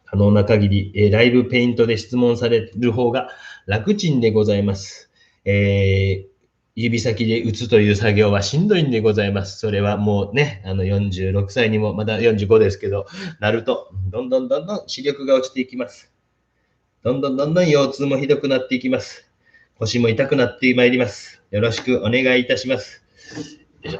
可能な限り、ライブペイントで質問される方が楽ちんでございます。指先で打つという作業はしんどいんでございます。それはもうね、46歳にも、まだ45ですけど、なると、どんどん視力が落ちていきます。どんどん腰痛もひどくなっていきます。腰も痛くなってまいります。よろしくお願いいたします。よいしょ。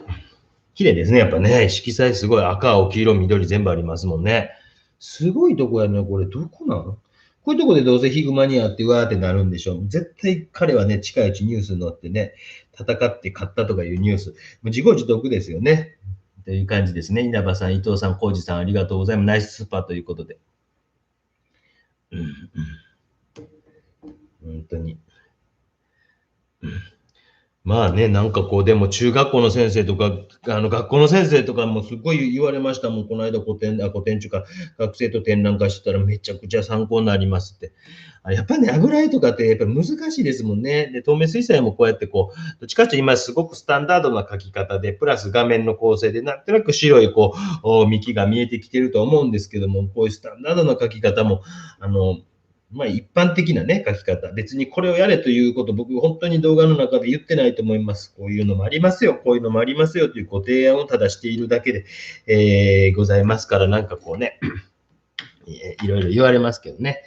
綺麗ですね。やっぱね、色彩すごい赤、青、黄色、緑全部ありますもんね。すごいとこやね。これどこなの？こういうとこでどうせヒグマにあってわーってなるんでしょう。絶対彼はね、近いうちニュースに載ってね、戦って勝ったとかいうニュース。もう自業自得ですよね。という感じですね。稲葉さん、伊藤さん、浩二さん、ありがとうございます。ナイススパということで。本当に。まあね、なんかこう、でも中学校の先生とか、学校の先生とかもすごい言われましたもん。この間古典中か、学生と展覧会してたらめちゃくちゃ参考になりますって。やっぱりね、油絵とかってやっぱ難しいですもんね。で、透明水彩もこうやってこう、どっちかというと今すごくスタンダードな描き方で、プラス画面の構成で、なんとなく白いこう、幹が見えてきてると思うんですけども、こういうスタンダードな描き方も、一般的なね、書き方。別にこれをやれということ、僕、本当に動画の中で言ってないと思います。こういうのもありますよ、こういうのもありますよというご提案をただしているだけで、ございますから、なんかこうね、いろいろ言われますけどね。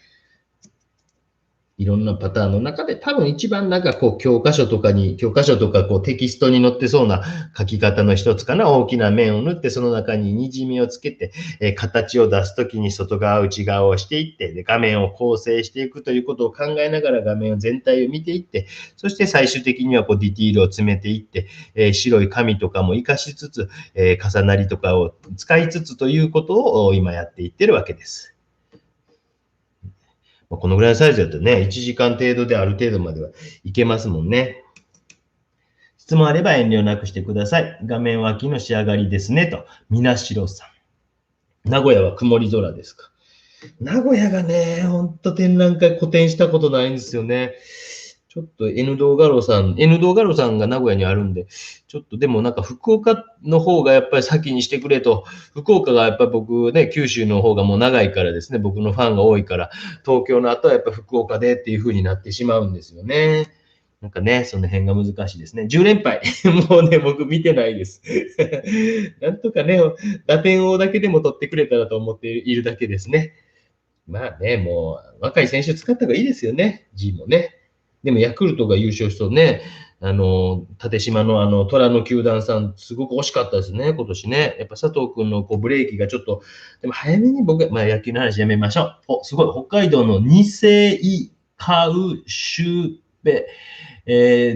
いろんなパターンの中で多分一番なんかこう教科書とかこうテキストに載ってそうな書き方の一つかな。大きな面を塗ってその中に滲みをつけて、形を出すときに外側内側をしていって、で画面を構成していくということを考えながら画面を全体を見ていって、そして最終的にはこうディティールを詰めていって、白い紙とかも活かしつつ、重なりとかを使いつつということを今やっていってるわけです。このぐらいのサイズだとね、1時間程度である程度まではいけますもんね。質問あれば遠慮なくしてください。画面脇の仕上がりですね。と、みなしろさん。名古屋は曇り空ですか。名古屋がね、ほんと展覧会個展したことないんですよね。ちょっと N 動画廊さんが名古屋にあるんで、ちょっとでもなんか福岡の方がやっぱり先にしてくれと、福岡がやっぱり僕ね、九州の方がもう長いからですね、僕のファンが多いから、東京の後はやっぱ福岡でっていう風になってしまうんですよね。なんかね、その辺が難しいですね。10連敗。もうね、僕見てないです。なんとかね、打点王だけでも取ってくれたらと思っているだけですね。まあね、もう若い選手使った方がいいですよね、G もね。でもヤクルトが優勝しそうね、縦島の虎の球団さん、すごく惜しかったですね、今年ね。やっぱ佐藤君のこうブレーキがちょっと、でも早めに僕、野球の話やめましょう。すごい、北海道のニセイカウシュベ、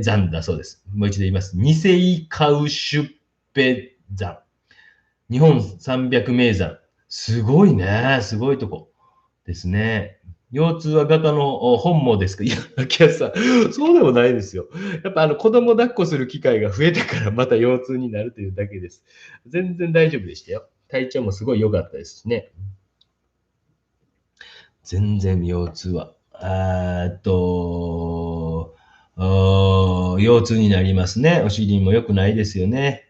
山だそうです。もう一度言います。ニセイカウシュベ山。日本300名山。すごいね、すごいとこ。ですね。腰痛は画家の本望ですか？いや、秋葉さん、そうでもないですよ。やっぱ子供抱っこする機会が増えてからまた腰痛になるというだけです。全然大丈夫でしたよ。体調もすごい良かったですしね。全然腰痛は。腰痛になりますね。お尻も良くないですよね。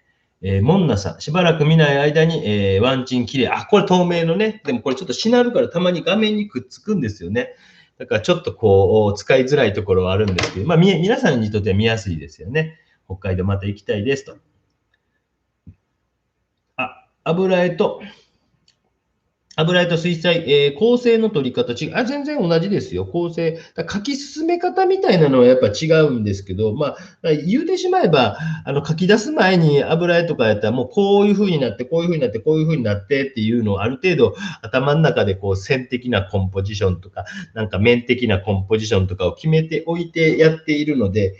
モンナさん、しばらく見ない間に、ワンチン綺麗。これ透明のね。でもこれちょっとしなるからたまに画面にくっつくんですよね。だからちょっとこう、使いづらいところはあるんですけど、皆さんにとっては見やすいですよね。北海道また行きたいですと。油絵と油絵と水彩、構成の取り方全然同じですよ。構成。書き進め方みたいなのはやっぱ違うんですけど、まあ、言うてしまえば、書き出す前に油絵とかやったら、もうこういう風になって、こういう風になって、こういう風になってっていうのをある程度頭の中でこう線的なコンポジションとか、なんか面的なコンポジションとかを決めておいてやっているので、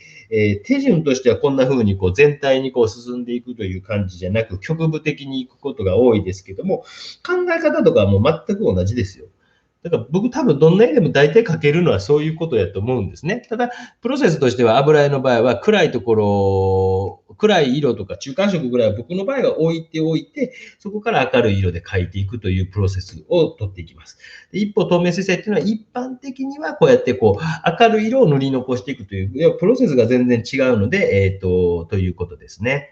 手順としてはこんな風にこう全体にこう進んでいくという感じじゃなく、局部的に行くことが多いですけども、考え方とかはもう全く同じですよ。だから僕多分どんな絵でも大体描けるのはそういうことやと思うんですね。ただ、プロセスとしては油絵の場合は暗いところ、暗い色とか中間色ぐらいは僕の場合は置いておいて、そこから明るい色で描いていくというプロセスをとっていきます。で一方、透明水彩っていうのは一般的にはこうやってこう明るい色を塗り残していくという、プロセスが全然違うので、ということですね。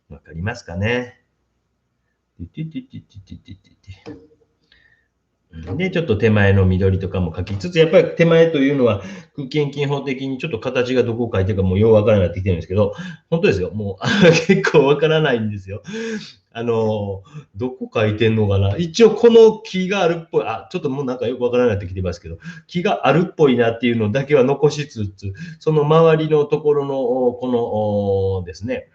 わかりますかね。で、ちょっと手前の緑とかも描きつつ、やっぱり手前というのは空気遠近法的にちょっと形がどこを描いてるかもうようわからなくなってきてるんですけど、本当ですよ。もう結構わからないんですよ。どこ描いてんのかな。一応この木があるっぽい、ちょっともうなんかよくわからなくなってきてますけど、木があるっぽいなっていうのだけは残しつつ、その周りのところの、このですね、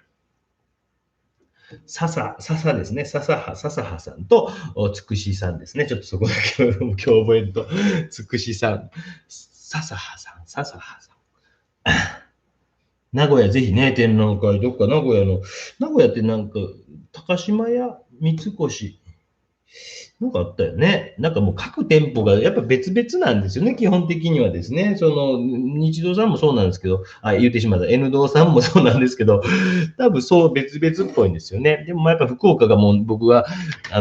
笹ですね。笹葉さんと、つくしさんですね。ちょっとそこだけ今日覚えると、つくしさん、笹葉さん。名古屋ぜひね、展覧会、どっか名古屋ってなんか、高島屋、三越、なんかあったよね。なんかもう各店舗がやっぱ別々なんですよね、基本的にはですね。その、日堂さんもそうなんですけど、言ってしまった、N 堂さんもそうなんですけど、多分そう別々っぽいんですよね。でもやっぱ福岡がもう僕は、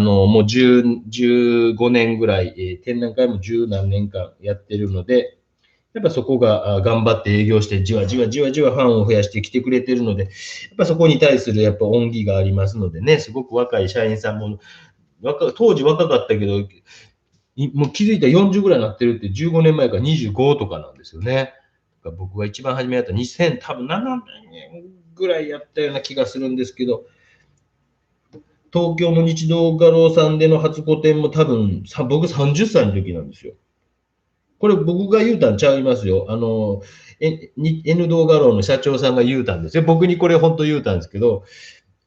もう15年ぐらい、展覧会も十何年間やってるので、やっぱそこが頑張って営業して、じわじわじわじわファンを増やしてきてくれてるので、やっぱそこに対するやっぱ恩義がありますのでね、すごく若い社員さんも当時若かったけど、もう気づいたら40ぐらいになってるって15年前から25とかなんですよね。僕が一番初めやった2000多分7年ぐらいやったような気がするんですけど、東京の日動画廊さんでの初個展も多分僕30歳の時なんですよ。これ僕が言うたんちゃいますよ。N 動画廊の社長さんが言うたんですよ。僕にこれ本当言うたんですけど、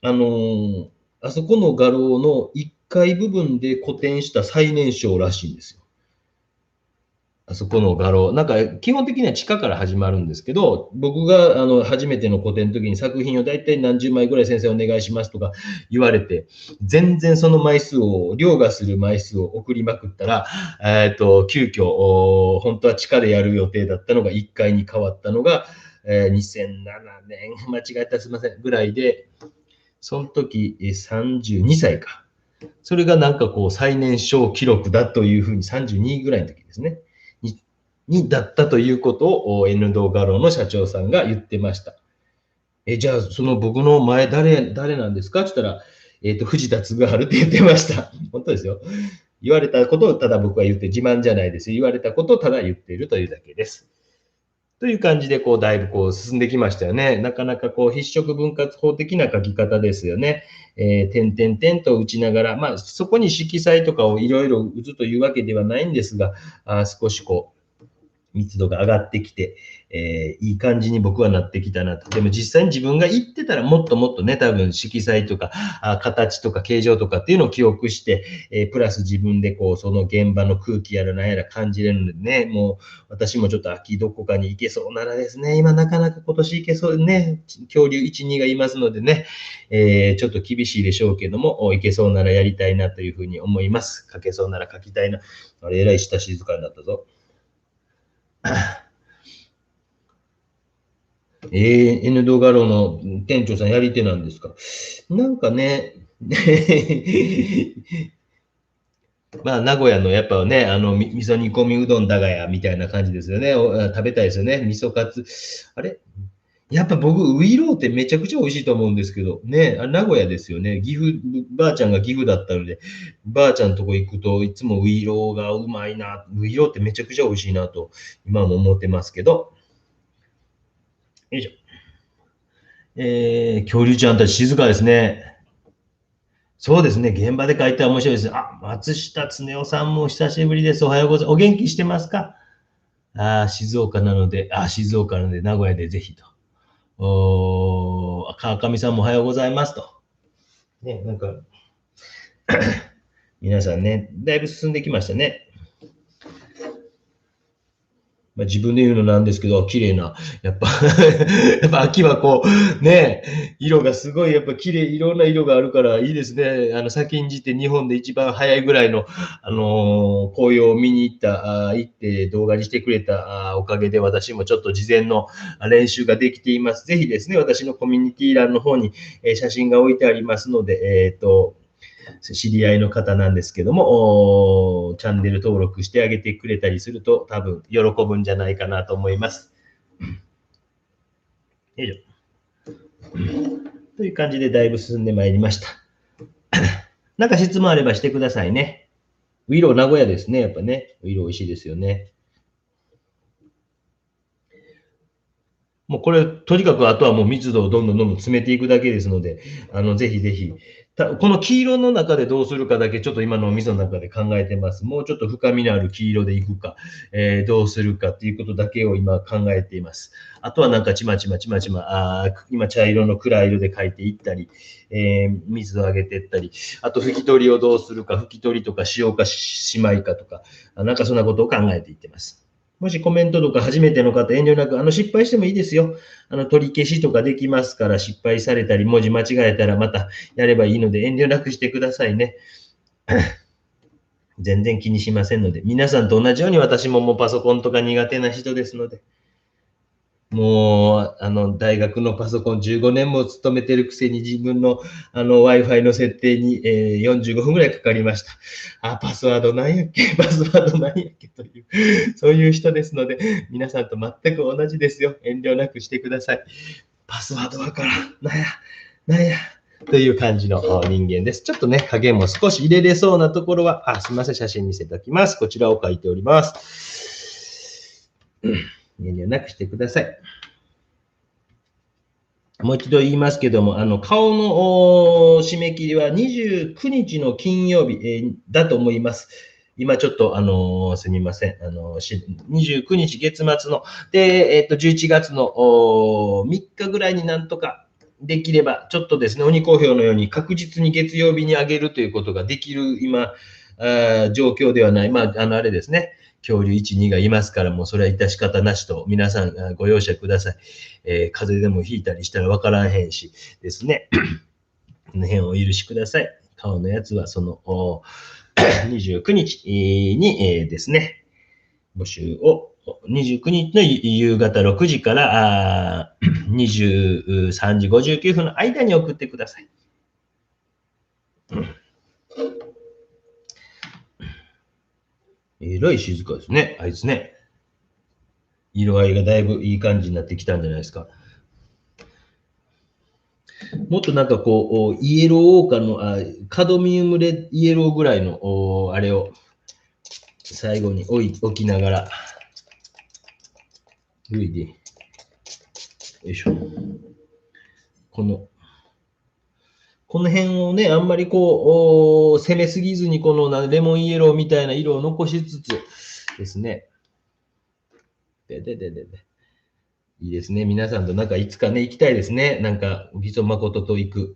あのーあそこの画廊の1階部分で個展した最年少らしいんですよ。あそこの画廊。なんか、基本的には地下から始まるんですけど、僕が初めての個展の時に作品を大体何十枚ぐらい先生お願いしますとか言われて、全然その枚数を、凌駕する枚数を送りまくったら、急遽、本当は地下でやる予定だったのが1階に変わったのが、2007年、間違えたらすみません、ぐらいで、その時32歳か。それがなんかこう最年少記録だというふうに32ぐらいの時ですね。だったということを N 動画廊の社長さんが言ってました。じゃあその僕の前誰なんですかって言ったら、藤田嗣治って言ってました。本当ですよ。言われたことをただ僕は言って自慢じゃないです。言われたことをただ言っているというだけです。という感じで、こう、だいぶこう進んできましたよね。なかなかこう、筆色分割法的な書き方ですよね。点々点と打ちながら、まあ、そこに色彩とかをいろいろ打つというわけではないんですが、少しこう、密度が上がってきて、いい感じに僕はなってきたなと。でも実際に自分が言ってたらもっともっとね、多分色彩とか、形とか形状とかっていうのを記憶して、プラス自分でこう、その現場の空気やら何やら感じれるのでね、もう私もちょっと秋どこかに行けそうならですね、今なかなか今年行けそうね、恐竜1、2がいますのでね、ちょっと厳しいでしょうけども、行けそうならやりたいなというふうに思います。書けそうなら書きたいな。あれ、えらい下静かになったぞ。N 動画廊の店長さんやり手なんですか。なんかね、まあ、名古屋のやっぱね、味噌煮込みうどんだがや、みたいな感じですよね。食べたいですよね。味噌カツ。あれやっぱ僕、ウイローってめちゃくちゃ美味しいと思うんですけど、ね、名古屋ですよね。岐阜、ばあちゃんが岐阜だったので、ばあちゃんのとこ行くといつもウイローがうまいな、ウイローってめちゃくちゃ美味しいなと、今も思ってますけど、よいしょ。恐竜ちゃんたち静かですね。そうですね。現場で書いたら面白いです。あ、松下恒夫さんも久しぶりです。おはようございます。お元気してますか？静岡なので、静岡なので名古屋でぜひと。川上さんもおはようございますと。ね、なんか、皆さんね、だいぶ進んできましたね。自分で言うのなんですけど、綺麗な、やっぱやっぱ秋はこう、ね、色がすごい、やっぱ綺麗、いろんな色があるからいいですね。先んじて日本で一番早いぐらいの、紅葉を見に行った、行って動画にしてくれたおかげで私もちょっと事前の練習ができています。ぜひですね、私のコミュニティ欄の方に写真が置いてありますので、知り合いの方なんですけども、チャンネル登録してあげてくれたりすると多分喜ぶんじゃないかなと思います。よいしょ。という感じでだいぶ進んでまいりました。なんか質問あればしてくださいね。ウイロー名古屋ですね。やっぱね。ウイロー美味しいですよね。もうこれ、とにかくあとはもう密度をどんどん詰めていくだけですので、ぜひぜひ、この黄色の中でどうするかだけ、ちょっと今のお味噌の中で考えてます。もうちょっと深みのある黄色でいくか、どうするかっていうことだけを今考えています。あとはなんかちまちま、今茶色の暗い色で描いていったり、水をあげていったり、あと拭き取りをどうするか、拭き取りとかしようかしまいかとか、なんかそんなことを考えていってます。もしコメントとか初めての方、遠慮なく、失敗してもいいですよ。取り消しとかできますから、失敗されたり、文字間違えたらまたやればいいので、遠慮なくしてくださいね。全然気にしませんので、皆さんと同じように私ももうパソコンとか苦手な人ですので、もう、大学のパソコン15年も勤めてるくせに自分の、Wi-Fi の設定に、45分ぐらいかかりました。パスワードなんやっけパスワードなんやっけという、そういう人ですので、皆さんと全く同じですよ。遠慮なくしてください。パスワードわからん。なんや。という感じの人間です。ちょっとね、加減も少し入れれそうなところは、すみません、写真見せておきます。こちらを書いております。遠慮なくしてください。もう一度言いますけども、顔の締め切りは29日の金曜日、だと思います。今ちょっと、すみません。29日月末の、で、11月の3日ぐらいになんとかできれば、ちょっとですね、鬼好評のように確実に月曜日に上げるということができる今、状況ではない。あれですね。恐竜1、2がいますから、もうそれは致し方なしと、皆さんご容赦ください。風邪でもひいたりしたらわからんへんしですね。この辺をお許しください。顔のやつはその29日に、ですね、募集を29日の夕方6時から23時59分の間に送ってください。えらい静かですね、あいつね。色合いがだいぶいい感じになってきたんじゃないですか。もっとなんかこう、イエローオーカの、カドミウムレイエローぐらいの、あれを最後に置きながら、よいしょ。この辺をね、あんまりこう、攻めすぎずに、このレモンイエローみたいな色を残しつつですね。いいですね。皆さんとなんかいつかね、行きたいですね。なんか、ビソ誠と行く。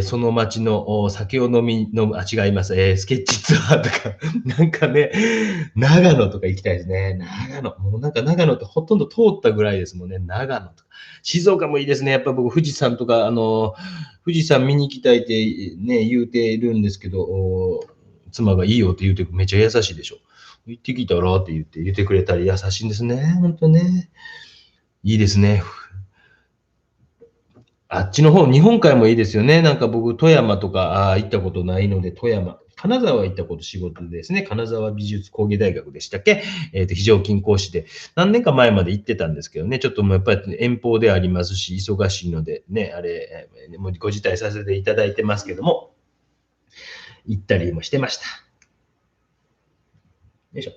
その町の酒を違います。スケッチツアーとか、なんかね、長野とか行きたいですね。もうなんか長野ってほとんど通ったぐらいですもんね。長野とか。静岡もいいですね。やっぱ僕、富士山とか、富士山見に行きたいってね、言うてるんですけど、妻がいいよって言うてめっちゃ優しいでしょ。行ってきたらって言ってくれたり優しいんですね。本当ね。いいですね。あっちの方、日本海もいいですよね。なんか僕、富山とか行ったことないので、富山。金沢行ったこと仕事ですね。金沢美術工芸大学でしたっけ？非常勤講師で。何年か前まで行ってたんですけどね、ちょっともうやっぱり遠方でありますし、忙しいのでね、もうご辞退させていただいてますけども、行ったりもしてました。よいしょ。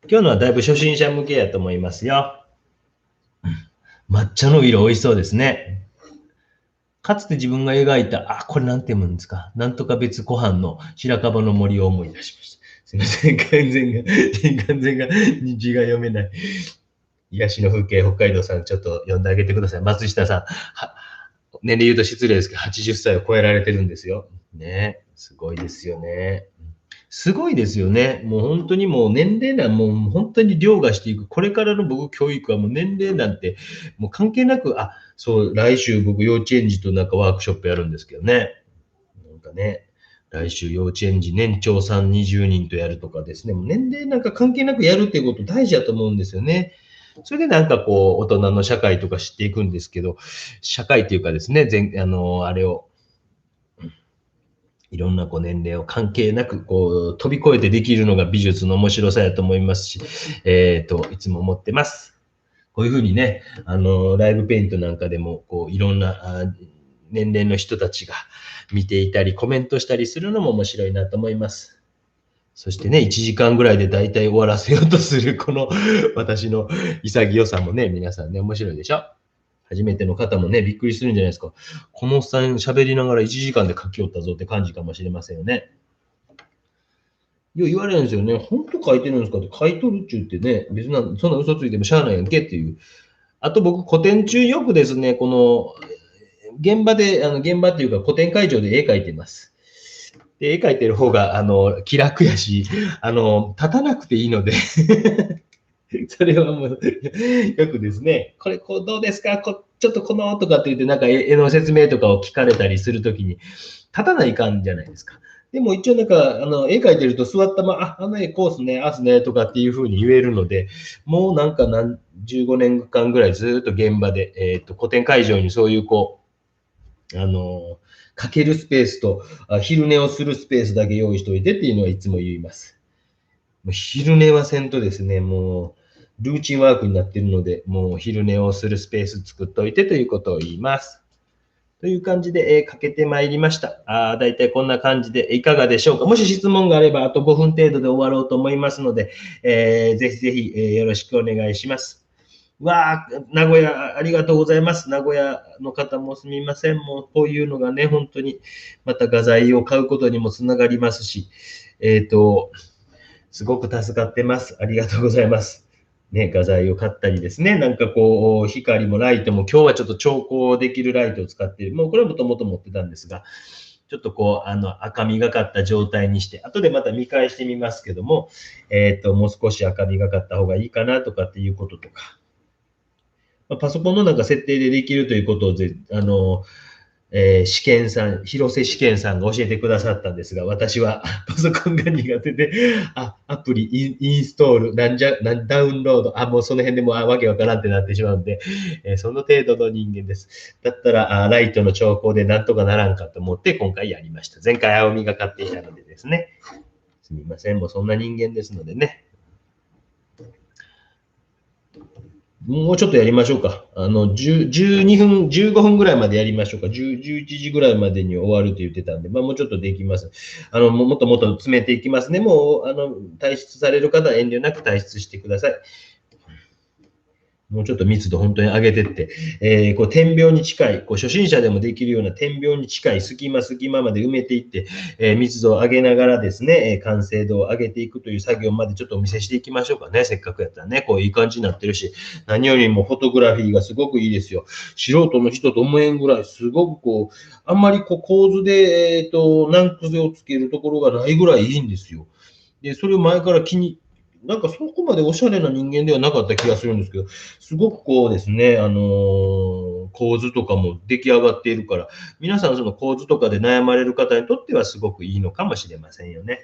今日のはだいぶ初心者向けやと思いますよ。抹茶の色美味しそうですね。かつて自分が描いた、これなんて読むんですか。なんとか別湖畔の白樺の森を思い出しました。すいません。完全が字が読めない。癒しの風景、北海道さん、ちょっと読んであげてください。松下さん、年齢言うと失礼ですけど、80歳を超えられてるんですよ。ね。すごいですよね。すごいですよね。もう本当にもう年齢なん、もう本当に凌駕していく。これからの僕教育はもう年齢なんてもう関係なく、そう、来週僕幼稚園児となんかワークショップやるんですけどね。なんかね、来週幼稚園児年長さん20人とやるとかですね。もう年齢なんか関係なくやるっていうこと大事だと思うんですよね。それでなんかこう、大人の社会とか知っていくんですけど、社会っていうかですね、あれを、いろんなこう年齢を関係なくこう飛び越えてできるのが美術の面白さやと思いますし、いつも思ってます。こういうふうにね、ライブペイントなんかでもこういろんな年齢の人たちが見ていたりコメントしたりするのも面白いなと思います。そしてね、1時間ぐらいで大体終わらせようとするこの私の潔さもね、皆さんね、面白いでしょ。初めての方もね、びっくりするんじゃないですか。このおっさん喋りながら1時間で書き終ったぞって感じかもしれませんよね。よう言われるんですよね。本当書いてるんですかって書いとるっちゅうってね、別な、そんな嘘ついてもしゃあないやんけっていう。あと僕、古典中よくですね、この、現場っていうか古典会場で絵描いてます。で、絵描いてる方が、気楽やし、立たなくていいのでそれはもうよくですね、これこうどうですかちょっとこのとかって言って、なんか絵の説明とかを聞かれたりするときに、立たないかんじゃないですか。でも一応なんか、絵描いてると座ったまま、あの絵こうすね、あすね、とかっていうふうに言えるので、もうなんか15年間ぐらいずっと現場で、古典会場にそういうこう、かけるスペースと、昼寝をするスペースだけ用意しておいてっていうのはいつも言います。もう昼寝はせんとですね、もう、ルーチンワークになっているので、もう昼寝をするスペース作っておいてということを言います。という感じで、かけてまいりました。だいたいこんな感じでいかがでしょうか。もし質問があれば、あと5分程度で終わろうと思いますので、ぜひぜひ、よろしくお願いします。名古屋、ありがとうございます。名古屋の方もすみません。もうこういうのがね、本当に、また画材を買うことにもつながりますし、すごく助かってます。ありがとうございます。ね、画材を買ったりですね、なんかこう、光もライトも、今日はちょっと調光できるライトを使っている。もうこれはもともと持ってたんですが、ちょっとこう、赤みがかった状態にして、後でまた見返してみますけども、もう少し赤みがかった方がいいかなとかっていうこととか、パソコンのなんか設定でできるということを試験さん、広瀬試験さんが教えてくださったんですが、私はパソコンが苦手で、アプリインストール、ダウンロード、もうその辺でもわけわからんってなってしまうんで、その程度の人間です。だったら、ライトの兆候でなんとかならんかと思って今回やりました。前回青みがかっていたのでですね。すみません、もうそんな人間ですのでね。もうちょっとやりましょうか。12分、15分ぐらいまでやりましょうか。11時ぐらいまでに終わると言ってたんで、もうちょっとできます。もっともっと詰めていきますね。もう、退出される方は遠慮なく退出してください。もうちょっと密度本当に上げてって、こう点描に近い、こう初心者でもできるような点描に近い隙間まで埋めていって、密度を上げながらですね、完成度を上げていくという作業までちょっとお見せしていきましょうかね。せっかくやったらね、こういい感じになってるし、何よりもフォトグラフィーがすごくいいですよ。素人の人と思えんぐらい、すごくこう、あんまりこう構図で、難癖をつけるところがないぐらいいいんですよ。で、それを前からなんかそこまでおしゃれな人間ではなかった気がするんですけど、すごくこうですね、構図とかも出来上がっているから、皆さんその構図とかで悩まれる方にとってはすごくいいのかもしれませんよね。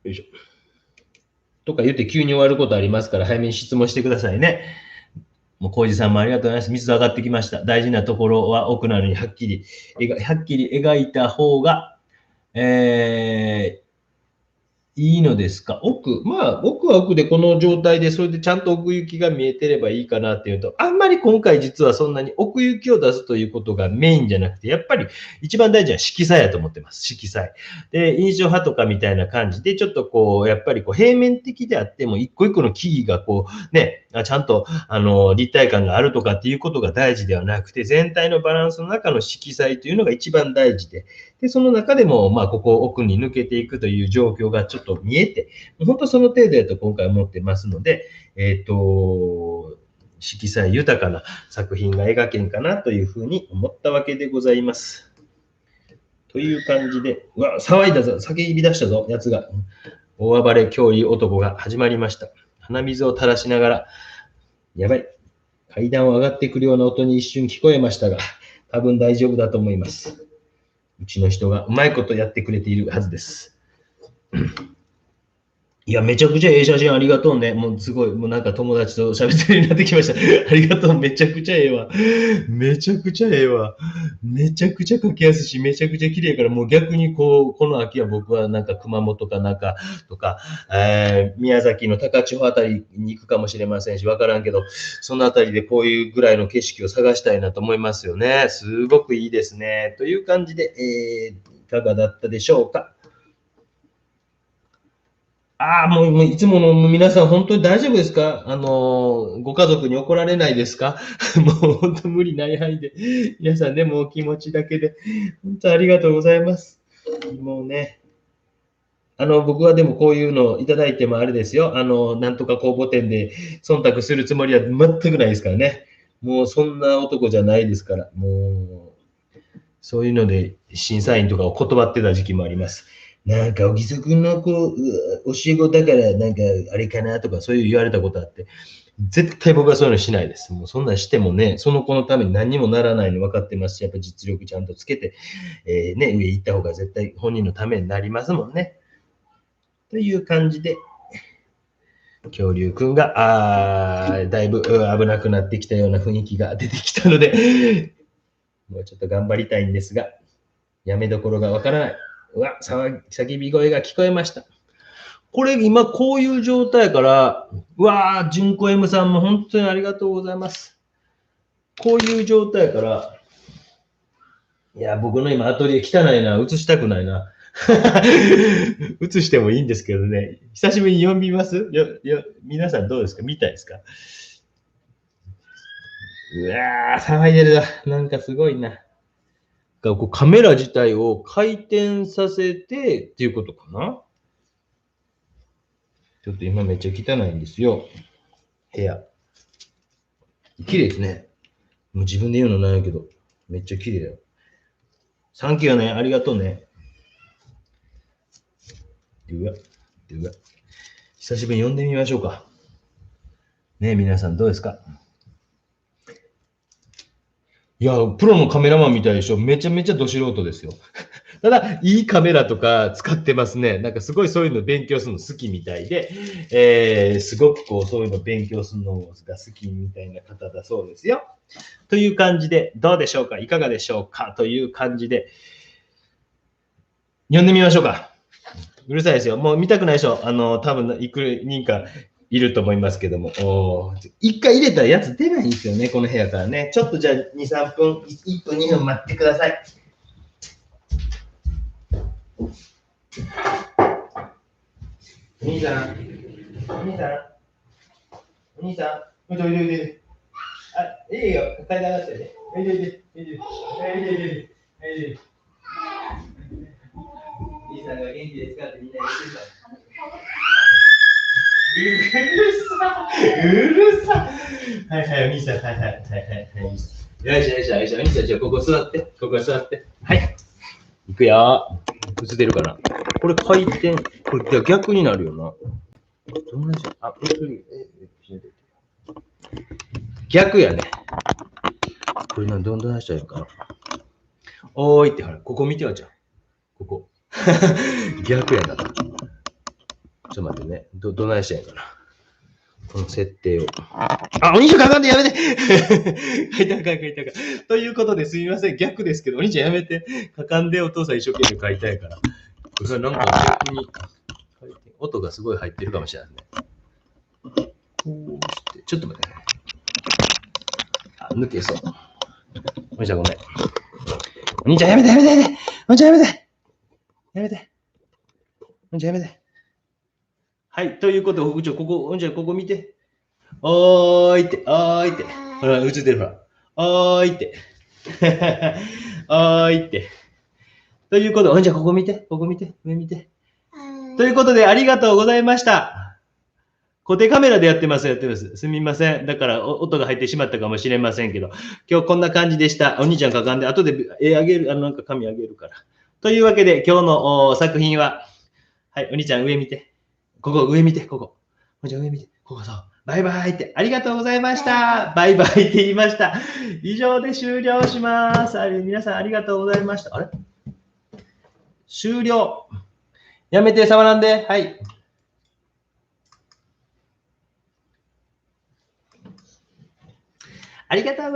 よいしょ。とか言って急に終わることありますから、早めに質問してくださいね。もう、浩二さんもありがとうございます。密度上がってきました。大事なところは奥なのにはっきり描いた方が、いいのですか？まあ、奥は奥でこの状態で、それでちゃんと奥行きが見えてればいいかなっていうと、あんまり今回実はそんなに奥行きを出すということがメインじゃなくて、やっぱり一番大事な色彩やと思ってます。色彩。で、印象派とかみたいな感じで、ちょっとこう、やっぱりこう平面的であっても、一個一個の木々がこう、ね、ちゃんと、立体感があるとかっていうことが大事ではなくて、全体のバランスの中の色彩というのが一番大事で、で、その中でも、まあ、ここ奥に抜けていくという状況がちょっと見えて、本当その程度だと今回思ってますので、色彩豊かな作品が描けんかなというふうに思ったわけでございます。という感じで、うわ、騒いだぞ、叫び出したぞ、やつが。大暴れ脅威男が始まりました。鼻水を垂らしながら、やばい。階段を上がってくるような音に一瞬聞こえましたが、多分大丈夫だと思います。うちの人がうまいことやってくれているはずです。いや、めちゃくちゃええ写真ありがとうね。もうすごい、もうなんか友達と喋ってるようになってきました。ありがとう。めちゃくちゃええわ。めちゃくちゃええわ。めちゃくちゃ描きやすいし、めちゃくちゃ綺麗から、もう逆にこう、この秋は僕はなんか熊本かなんかとか、宮崎の高千穂あたりに行くかもしれませんし、わからんけど、そのあたりでこういうぐらいの景色を探したいなと思いますよね。すごくいいですね。という感じで、いかがだったでしょうか。もういつもの皆さん本当に大丈夫ですか？ご家族に怒られないですか？もう本当無理ない範囲で。皆さんね、もうお気持ちだけで、本当ありがとうございます。もうね、僕はでもこういうのをいただいてもあれですよ。なんとか公募店で忖度するつもりは全くないですからね。もうそんな男じゃないですから。もう、そういうので審査員とかを断ってた時期もあります。なんか、小木曽君の教え子だから、なんか、あれかなとか、そういう言われたことあって、絶対僕はそういうのしないです。もうそんなんしてもね、その子のために何にもならないの分かってますし、やっぱ実力ちゃんとつけて、ね、上行った方が絶対本人のためになりますもんね。という感じで、恐竜くんが、だいぶ危なくなってきたような雰囲気が出てきたので、もうちょっと頑張りたいんですが、やめどころがわからない。うわ、叫び声が聞こえました。これ今こういう状態から、うわー、純子 M さんも本当にありがとうございます。こういう状態から、いや、僕の今アトリエ汚いな、映したくないな。映してもいいんですけどね。久しぶりに読みます皆さんどうですか？見たいですか？うわー、騒いでるな。なんかすごいな。カメラ自体を回転させてっていうことかな？ちょっと今めっちゃ汚いんですよ。部屋。綺麗ですね。もう自分で言うのないけど、めっちゃ綺麗だよ。サンキューね。ありがとうね。うわ、うわ。久しぶりに読んでみましょうか。ね、皆さんどうですか？いや、プロのカメラマンみたいでしょ。めちゃめちゃど素人ですよ。ただ、いいカメラとか使ってますね。なんかすごいそういうの勉強するの好きみたいで、すごくこう、そういうの勉強するのが好きみたいな方だそうですよ。という感じで、どうでしょうか？いかがでしょうか？という感じで、読んでみましょうか。うるさいですよ。もう見たくないでしょ。多分、いく人かいると思いますけども。一回入れたらやつ出ないんですよね、この部屋からね。ちょっとじゃあ2、3分、1分、2分待ってください。お兄さん、お兄さん、お兄さん、おいでおいでおいで。あ、いいよ、階段上がってね。おいでおいで、おいで、おいでおいで、おいで。お兄さんが元気ですかってみんな言ってた。うるさはいはい、お兄さん、はいはい、はいはい、はい。よいしょよいしょよいしょ、お兄さん、じゃあここ座って、ここ座って。はい。いくよ。映ってるかな？これ回転、これ逆になるよな。どんなじゃ、逆やね。これどんなしたらいいかな。おーいって、ほら、ここ見てよ、じゃん。ここ。逆やな。ちょっと待ってね。どないしたらいいかな。この設定を。お兄ちゃんかかんでやめて書いたかん。ということですみません。逆ですけど、お兄ちゃんやめて。かかんでお父さん一生懸命書いたいから。これなんか逆に。音がすごい入ってるかもしれないね。こうして、ちょっと待ってね。あ、抜けそう。お兄ちゃんごめん。お兄ちゃんやめてやめてやめて。お兄ちゃんやめて。やめて。お兄ちゃんやめて。はい、ということで、部長、お兄ちゃんここ見て。おーいって、おーいって。ほら、映ってるほら。おーいって。おーいって。ということで、お兄ちゃんここ見て。ここ見て。上見て。ということで、ありがとうございました。固定カメラでやってます。すみません。だから音が入ってしまったかもしれませんけど、今日こんな感じでした。お兄ちゃんかかんで、後で絵あげる、なんか紙あげるから。というわけで、今日の作品は、はい、お兄ちゃん上見て。ここ上見て、ここ。お兄ちゃん上見て。ここそう。バイバイって、ありがとうございました。バイバイって言いました。以上で終了します。皆さんありがとうございました。あれ終了。やめて、触らんで。はい。ありがとうございます。